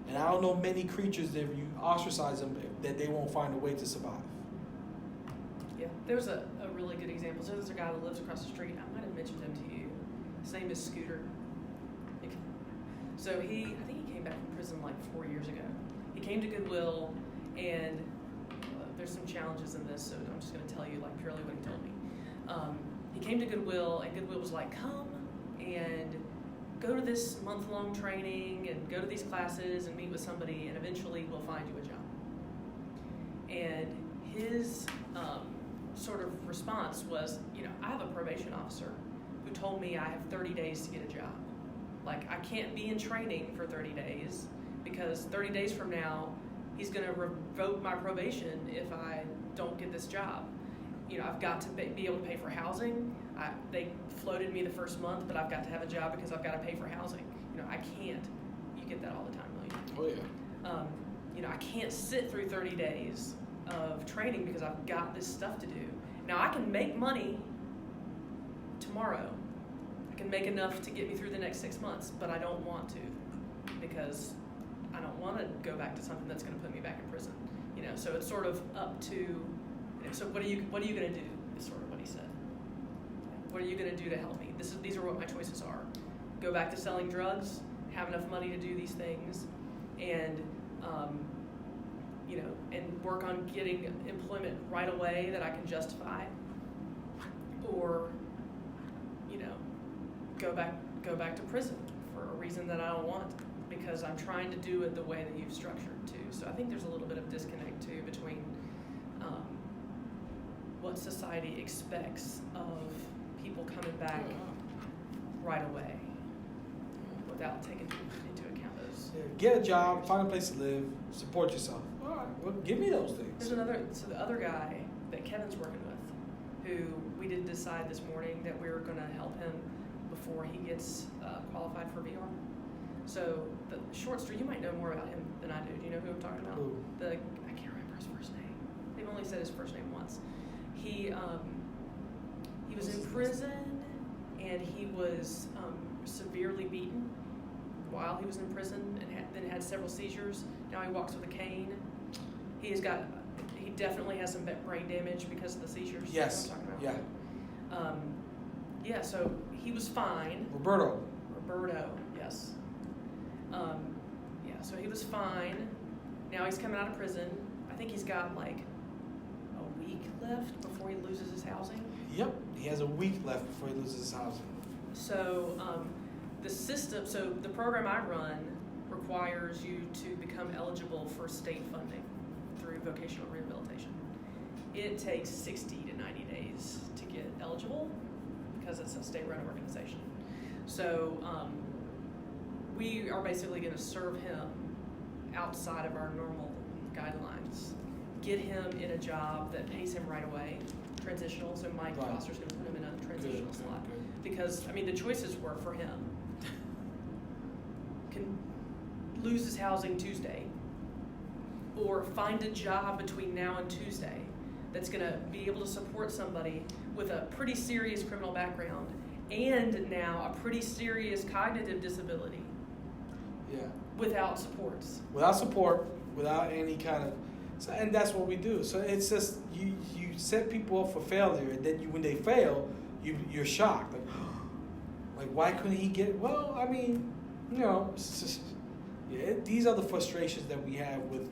And I don't know many creatures that if you ostracize them, that they won't find a way to survive. Yeah, there's a really good example. So there's a guy that lives across the street. I might have mentioned him to you. His name is Scooter. So I think he came back from prison like 4 years ago. He came to Goodwill, and there's some challenges in this, so I'm just going to tell you like purely what he told me. He came to Goodwill, and Goodwill was like, come and go to this month-long training and go to these classes and meet with somebody, and eventually we'll find you a job. And his sort of response was, I have a probation officer who told me I have 30 days to get a job. Like, I can't be in training for 30 days because 30 days from now, he's going to revoke my probation if I don't get this job. I've got to be able to pay for housing. They floated me the first month, but I've got to have a job because I've got to pay for housing. I can't. You get that all the time, don't you? Oh, yeah. I can't sit through 30 days of training because I've got this stuff to do. Now, I can make money tomorrow. I can make enough to get me through the next 6 months, but I don't want to because I don't want to go back to something that's going to put me back in prison. So it's sort of up to. So what are you going to do? Is sort of what he said. What are you going to do to help me? These are what my choices are. Go back to selling drugs, have enough money to do these things, and and work on getting employment right away that I can justify, or go back to prison for a reason that I don't want because I'm trying to do it the way that you've structured too. So I think there's a little bit of disconnect too between what society expects of people coming back right away without taking into account those. Yeah, get a job, find a place to live, support yourself. All right, well, give me those things. So the other guy that Kevin's working with, who we did decide this morning that we were going to help him before he gets qualified for VR. So the short story, you might know more about him than I do. Do you know who I'm talking about? Who? I can't remember his first name. They've only said his first name once. He was in prison, and he was severely beaten while he was in prison, and then had several seizures. Now he walks with a cane. He definitely has some brain damage because of the seizures. Yes. You know what I'm talking about? Yeah. So he was fine. Roberto, yes. So he was fine. Now he's coming out of prison. I think he's got like a week left before he loses his housing. Yep, he has a week left before he loses his housing. So the program I run requires you to become eligible for state funding through vocational rehabilitation. It takes 60 to 90 days to get eligible because it's a state-run organization. So we are basically going to serve him outside of our normal guidelines, get him in a job that pays him right away, transitional, so Mike Foster's going to put him in a transitional slot. Because, the choices were for him. Can lose his housing Tuesday, or find a job between now and Tuesday that's going to be able to support somebody with a pretty serious criminal background and now a pretty serious cognitive disability. Yeah. Without supports. Without support, without any kind of, and that's what we do. So it's just you set people up for failure, and then when they fail, you're shocked. Like why couldn't he get? Well, it's just, these are the frustrations that we have with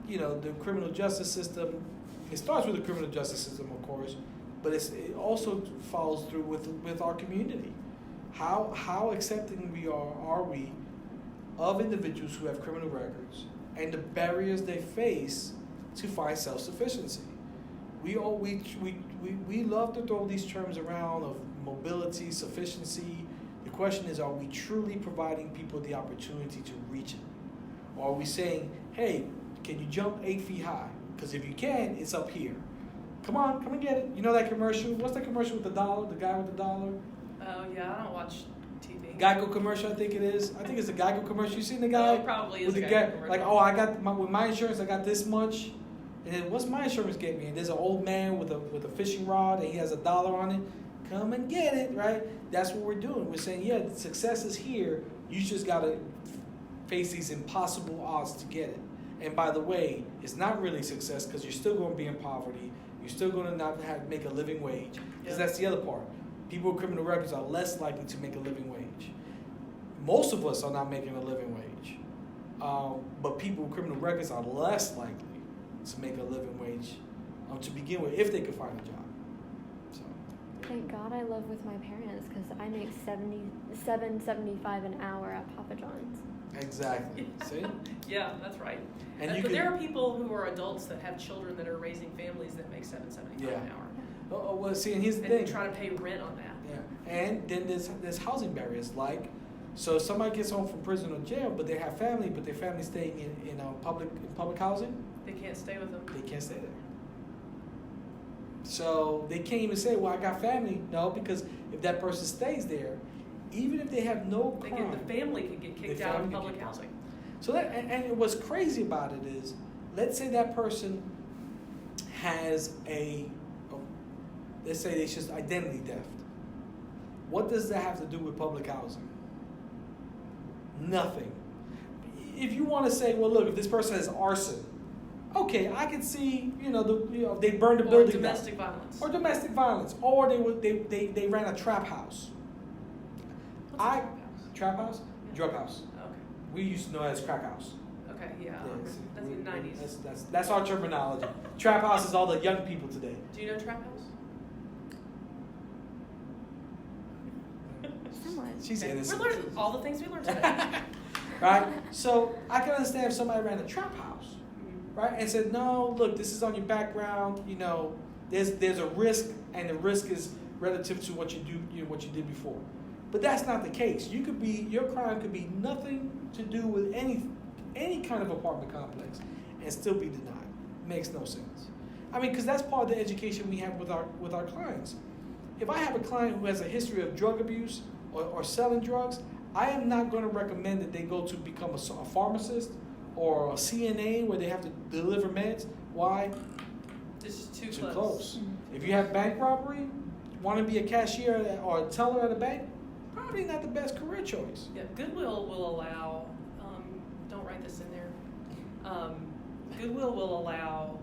the criminal justice system. It starts with the criminal justice system, of course, but it also follows through with our community. How accepting are we of individuals who have criminal records and the barriers they face to find self-sufficiency? We love to throw these terms around of mobility, sufficiency. The question is, are we truly providing people the opportunity to reach it? Or are we saying, hey, can you jump 8 feet high? Because if you can, it's up here. Come and get it. You know that commercial? What's that commercial with the dollar? The guy with the dollar? Oh, yeah, I don't watch TV. Geico commercial, I think it is. I think it's a Geico commercial. You seen the guy? It probably is with a the Geico guy, commercial. like, oh, I got with my insurance, I got this much. And then what's my insurance get me? And there's an old man with a fishing rod and he has $1 on it. Come and get it, right? That's what we're doing. We're saying, yeah, the success is here. You just gotta face these impossible odds to get it. And by the way, it's not really success because you're still going to be in poverty. You're still going to not make a living wage. Because that's the other part. People with criminal records are less likely to make a living wage. Most of us are not making a living wage. But people with criminal records are less likely to make a living wage to begin with, if they could find a job. So. Thank God I live with my parents because I make $77.75 an hour at Papa John's. Exactly. See? Yeah, that's right. And but there are people who are adults that have children that are raising families that make $7.75 an hour. Well, see, and here's the and thing. They try to pay rent on that. Yeah, and then there's housing barriers. Like, so if somebody gets home from prison or jail, but they have family, but their family's staying in public housing. They can't stay with them. They can't stay there. So they can't even say, "Well, I got family." No, because if that person stays there, even if they have no crime, the family could get kicked out of public housing. So that and what's crazy about it is, let's say that person has let's say it's just identity theft. What does that have to do with public housing? Nothing. If you want to say, well, look, if this person has arson, okay, I can see, they burned the building down. Or domestic violence. Or they ran a trap house. What's a trap house? Trap house? Yeah. Drug house. Okay. We used to know it as crack house. Okay, yeah. Yes. That's in the 90s. That's our terminology. Trap house is all the young people today. Do you know trap house? Somewhat. She's innocent. We're learning all the things we learned today. Right? So I can understand if somebody ran a trap house, right? And said, no, look, this is on your background, there's a risk, and the risk is relative to what you do, what you did before. But that's not the case. Your crime could be nothing to do with any kind of apartment complex and still be denied. Makes no sense. I mean, because that's part of the education we have with our clients. If I have a client who has a history of drug abuse or selling drugs, I am not going to recommend that they go to become a pharmacist or a CNA where they have to deliver meds. Why? This is too close. Mm-hmm. If you have bank robbery, want to be a cashier or a teller at a bank, probably not the best career choice. Yeah, Goodwill will allow, don't write this in there, Goodwill will allow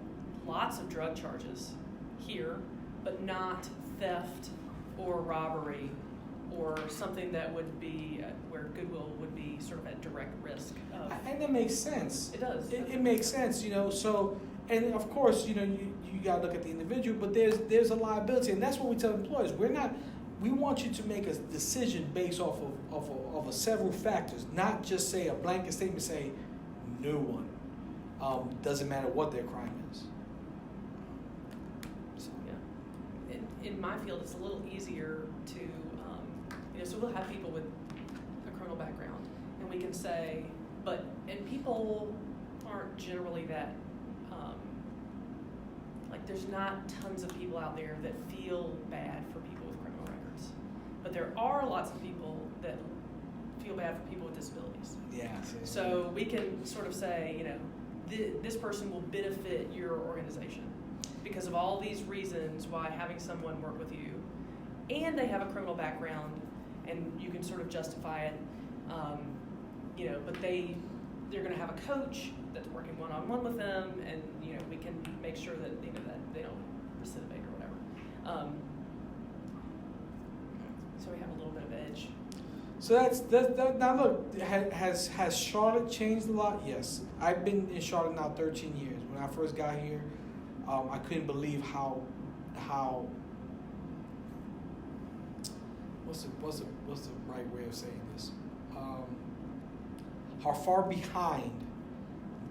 lots of drug charges here, but not theft or robbery or something that would be where Goodwill would be sort of at direct risk of. And that makes sense. It does. It makes sense, so, and of course, you got to look at the individual, but there's a liability, and that's what we tell employers. We want you to make a decision based off of several factors, not just say a blanket statement, say no one. Doesn't matter what their crime is. So, yeah. In my field, it's a little easier to, so we'll have people with a criminal background, and we can say, and people aren't generally that, there's not tons of people out there that feel bad for people with criminal records. But there are lots of people that feel bad for people with disabilities. Yeah. So we can sort of say, this person will benefit your organization because of all these reasons why having someone work with you, and they have a criminal background, and you can sort of justify it, but they're going to have a coach that's working one-on-one with them, and we can make sure that that they don't recidivate or whatever. So we have a little bit of edge. So that's now look, has Charlotte changed a lot? Yes, I've been in Charlotte now 13 years. When I first got here, I couldn't believe how what's the right way of saying this? How far behind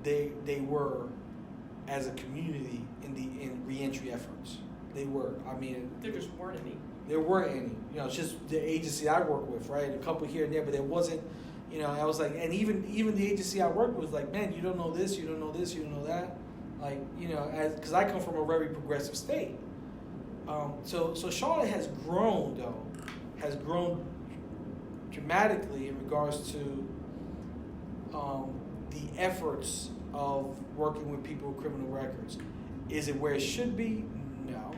they were as a community in reentry efforts. They were. I mean, there just weren't any. There weren't any. It's just the agency I work with, right? A couple here and there, but there wasn't. I was like, and even the agency I worked with was like, man, you don't know this, you don't know this, you don't know that, like, because I come from a very progressive state. So Charlotte has grown dramatically in regards to the efforts of working with people with criminal records. Is it where it should be? No.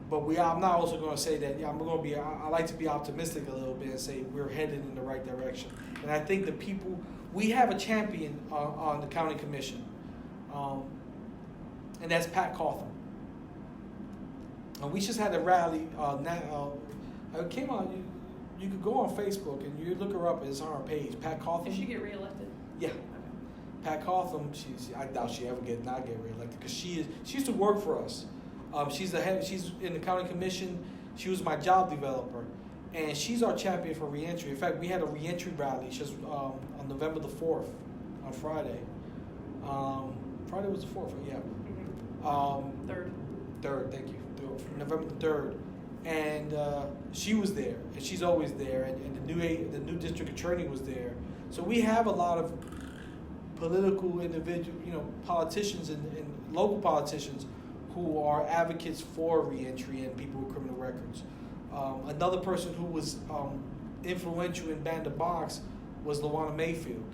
But I'm not also going to say that. Yeah, I like to be optimistic a little bit and say we're headed in the right direction. And I think the people, we have a champion on the county commission, and that's Pat Cawthon. We just had a rally. It came on. You could go on Facebook and you look her up. It's on our page. Pat Cawthon. Did she get reelected? Yeah. Okay. Pat Cawthon. I doubt she ever not get reelected because she used to work for us. She's in the county commission. She was my job developer, and she's our champion for reentry. In fact, we had a reentry rally just on November the 4th, on Friday. Friday was the 4th, yeah. Mm-hmm. Third, thank you. November the 3rd, and she was there, and she's always there, and the new district attorney was there. So we have a lot of political politicians and local politicians who are advocates for reentry and people with criminal records. Another person who was influential in Ban the Box was Lawana Mayfield.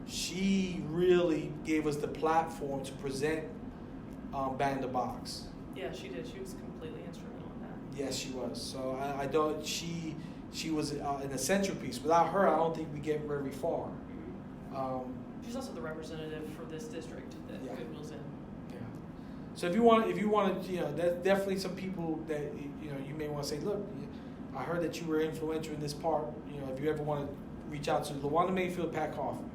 She really gave us the platform to present Ban the Box. Yeah, she did. She was completely instrumental in that. Yes, she was. So I don't. She was an essential piece. Without her, I don't think we get very far. She's also the representative for this district that Goodwill's in. Yeah. So if you want, there's definitely some people that you may want to say, look, I heard that you were influential in this part. If you ever want to reach out to Lawana Mayfield, Pat Cawthon,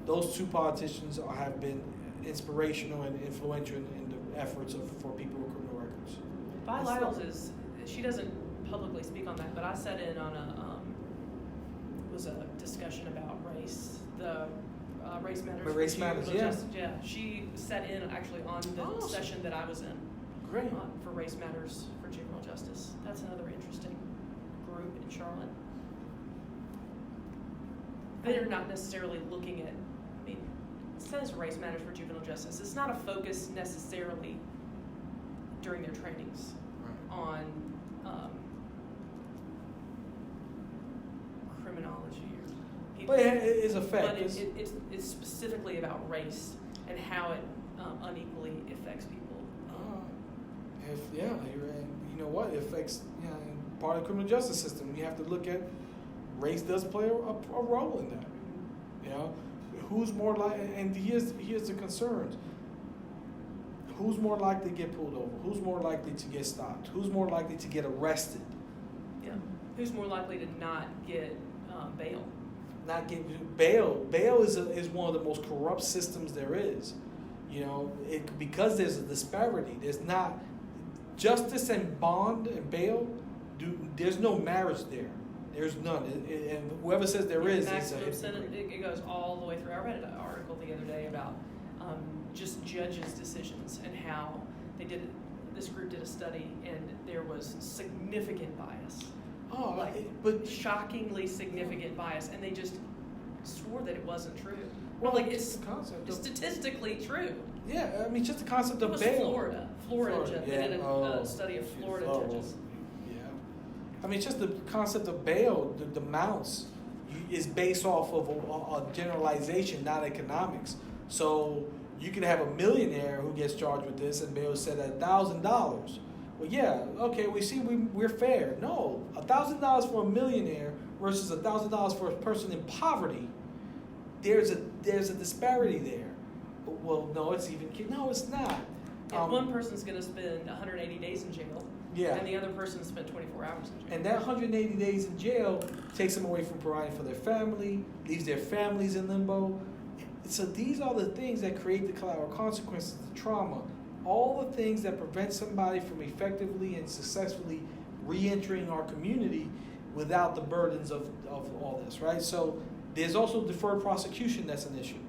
those two politicians have been inspirational and influential in the efforts for people with criminal records. Vi Lyles she doesn't publicly speak on that, but I sat in on a discussion about race, the Race Matters. Race Matters, yeah. Yeah, she sat in actually on the session that I was in. Great. For Race Matters for Juvenile Justice. That's another interesting group in Charlotte. They're not necessarily looking at, it says Race Matters for Juvenile Justice. It's not a focus necessarily during their trainings on criminology or people. But it is a fact. But it's specifically about race and how it unequally affects people. You know what? It affects part of the criminal justice system. You have to look at race does play a role in that. Who's more likely? And here's the concerns. Who's more likely to get pulled over? Who's more likely to get stopped? Who's more likely to get arrested? Yeah. Who's more likely to not get bail? Not get bail. Bail is one of the most corrupt systems there is. Because there's a disparity. There's not justice and bond and bail. There's no marriage there. There's none. And whoever says there is a hypocrite. It goes all the way through. I read an article the other day about just judges' decisions and how they did. This group did a study and there was significant bias. But shockingly significant bias, and they just swore that it wasn't true. Well, it's the concept. It's statistically true. Yeah, just the concept of bail. It was Florida. They did a study of Florida judges. Yeah, just the concept of bail, the amounts, is based off of a generalization, not economics. So you can have a millionaire who gets charged with this, and bail is set at $1,000. Well, yeah, okay, we're fair. No, $1,000 for a millionaire versus $1,000 for a person in poverty. There's a disparity there. Well, no, it's not. One person's going to spend 180 days in jail. Yeah. And the other person spent 24 hours in jail. And that 180 days in jail takes them away from providing for their family, leaves their families in limbo. So these are the things that create the collateral consequences, the trauma, all the things that prevent somebody from effectively and successfully re-entering our community without the burdens of all this, right? So there's also deferred prosecution that's an issue.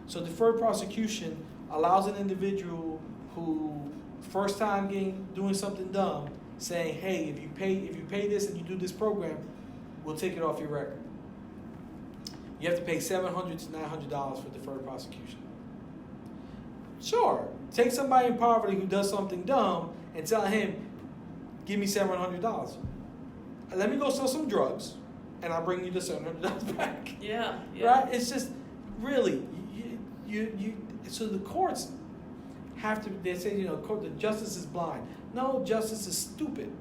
So deferred prosecution allows an individual who first time doing something dumb, saying, hey, if you pay this and you do this program, we'll take it off your record. You have to pay $700 to $900 for deferred prosecution. Sure, take somebody in poverty who does something dumb and tell him, give me $700. Let me go sell some drugs, and I'll bring you the $700 back. Yeah. Right? It's just really you. So the courts have to. They say the justice is blind. No, justice is stupid.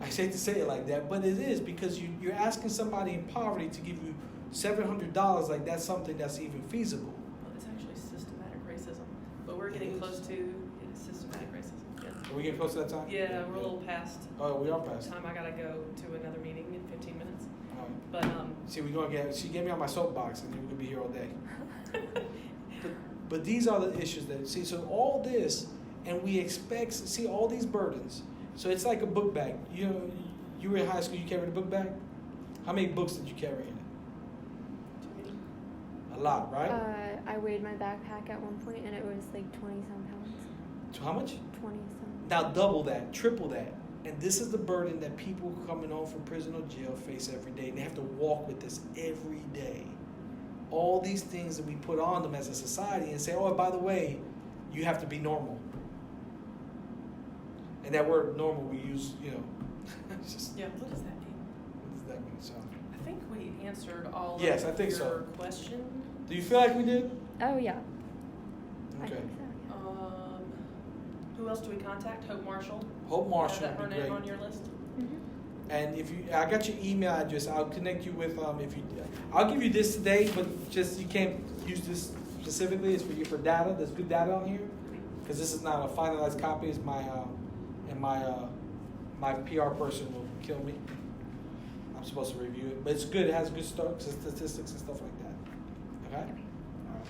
I hate to say it like that, but it is because you're asking somebody in poverty to give you $700. Like that's something that's even feasible. Well, it's actually systematic racism, but we're getting close to systematic racism. Yeah. Are we getting close to that time? Yeah, we're a little past. Oh, we are past. Time I gotta go to another meeting in 15 minutes. All right. But See, we're gonna get. She gave me on my soapbox, and then we're gonna be here all day. But these are the issues that so all this, and we expect see all these burdens. So it's like a book bag. You were in high school. You carried a book bag. How many books did you carry in it? A lot, right? I weighed my backpack at one point, and it was like 20-some pounds. How much? 20-some. Now double that, triple that. And this is the burden that people coming home from prison or jail face every day. And they have to walk with this every day. All these things that we put on them as a society and say, oh, by the way, you have to be normal. And that word normal we use, it's just... yeah, what does that mean? What does that mean? So, I think we answered all yes, of I think your so. question. Do you feel like we did? Oh, yeah. I Okay. think so, yeah. Who else do we contact? Hope Marshall. Hope Marshall Is that her would be name great. on your list? Mm-hmm. And if I got your email address, I'll connect you with I'll give you this today, but just you can't use this specifically. It's for data. There's good data on here because this is not a finalized copy. It's my my PR person will kill me. I'm supposed to review it, but it's good. It has good statistics and stuff like that. Okay. All right.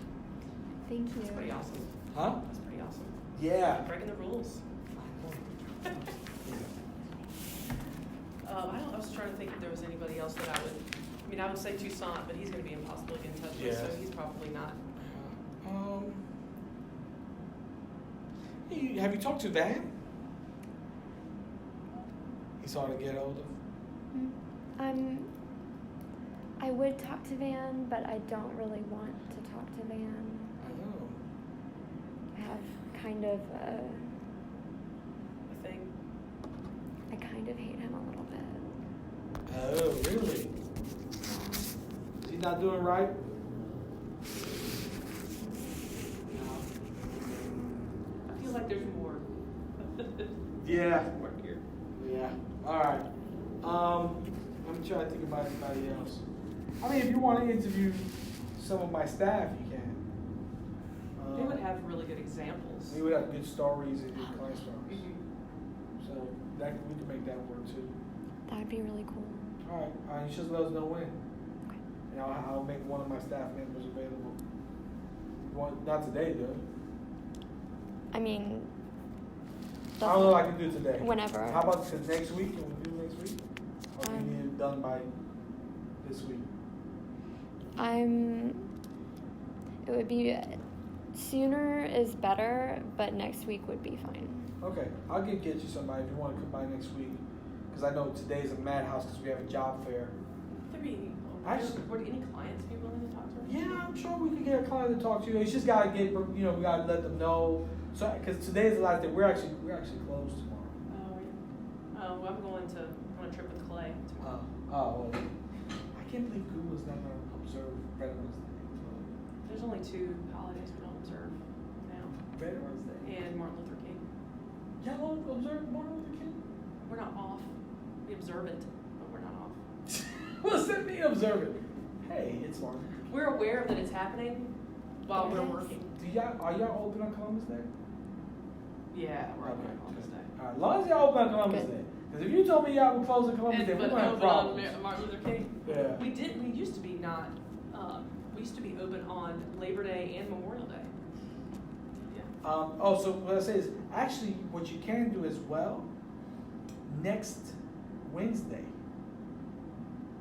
Thank you. That's pretty awesome. Huh? That's pretty awesome. Yeah. Breaking the rules. I was trying to think if there was anybody else that I would say Toussaint, but he's going to be impossible to get in touch with, so he's probably not. Have you talked to Van? He's hard to get hold of. I would talk to Van, but I don't really want to talk to Van. I know. I have kind of I think. I kind of hate him a little bit. Oh, really? Is he not doing right? I feel like there's more. Yeah. More here. Yeah. All right. Let me try to think about anybody else. I mean, if you want to interview some of my staff, you can. They would have really good examples. They would have good stories and good client stories. Mm-hmm. So we can make that work too. That would be really cool. All right. You just let us know when. Okay. And I'll make one of my staff members available. Not today, though. I mean, I don't know if I can do it today. Whenever. How about next week? Can we do next week? Or do you need it done by this week? It would be sooner is better, but next week would be fine. Okay, I'll get you somebody if you want to come by next week. Because I know today's a madhouse because we have a job fair. Were any clients be willing to talk to us? Yeah, I'm sure we could get a client to talk to you. It's just gotta get, we gotta let them know. So, because today's the last day, we're actually closed tomorrow. Oh, yeah. Well, I'm going on a trip with Clay tomorrow. Well, I can't believe Google's not gonna observe Veterans Day. There's only 2 holidays we don't observe now. Veterans Day. And Martin Luther King. Y'all don't observe Martin Luther King? We're not off. We observe it, but we're not off. What does that mean, observe it? Hey, it's Martin. We're aware that it's happening while we're working. Are y'all open on Columbus Day? Yeah, we're open Okay, on Columbus Day. All right, as long as y'all open on Columbus Good. Day. Because if you told me y'all were closed on Columbus Day, we're But gonna have open on problems. Martin Luther King. Yeah. We used to be not. We used to be open on Labor Day and Memorial Day. Yeah. So what I say is, actually, what you can do as well, next Wednesday,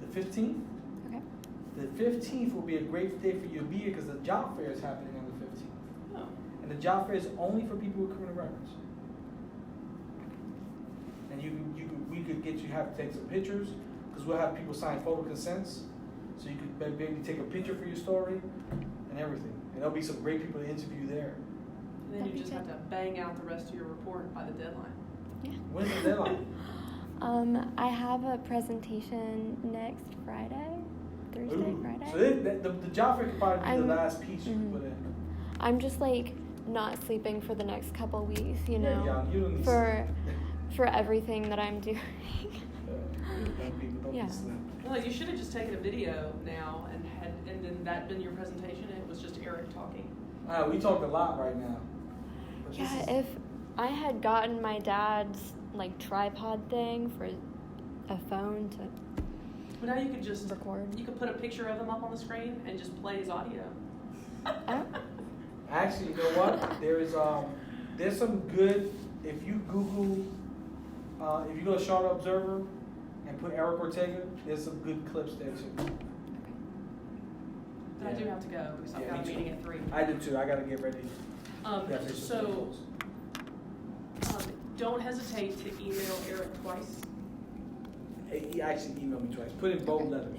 the 15th. Okay. The 15th will be a great day for you to be here because the job fair is happening on the 15th. Oh. And the job fair is only for people with criminal records. And we could get you have to take some pictures because we'll have people sign photo consents. So you could maybe take a picture for your story and everything. And there'll be some great people to interview there. And then you just have to bang out the rest of your report by the deadline. Yeah. When's the deadline? I have a presentation next Friday, Thursday, Ooh. Friday. So the job fair could probably be the I'm- last piece you put in. I'm just like not sleeping for the next couple weeks, you know, Yeah, you don't need for everything that I'm doing. People don't Yeah. need sleep. Well, you should have just taken a video now and then that been your presentation and it was just Eric talking. We talked a lot right now. But this Yeah, is- if I had gotten my dad's like tripod thing for a phone to But now you could just record. you could put a picture of him up on the screen and just play his audio. Oh, Actually, you know what? There's some good, if you Google, if you go to Charlotte Observer and put Eric Ortega, there's some good clips there too. But I do have to go because I've Yeah, got a me too. meeting at 3. I do too. I gotta get ready. So don't hesitate to email Eric twice. He actually emailed me twice. Put in bold letters.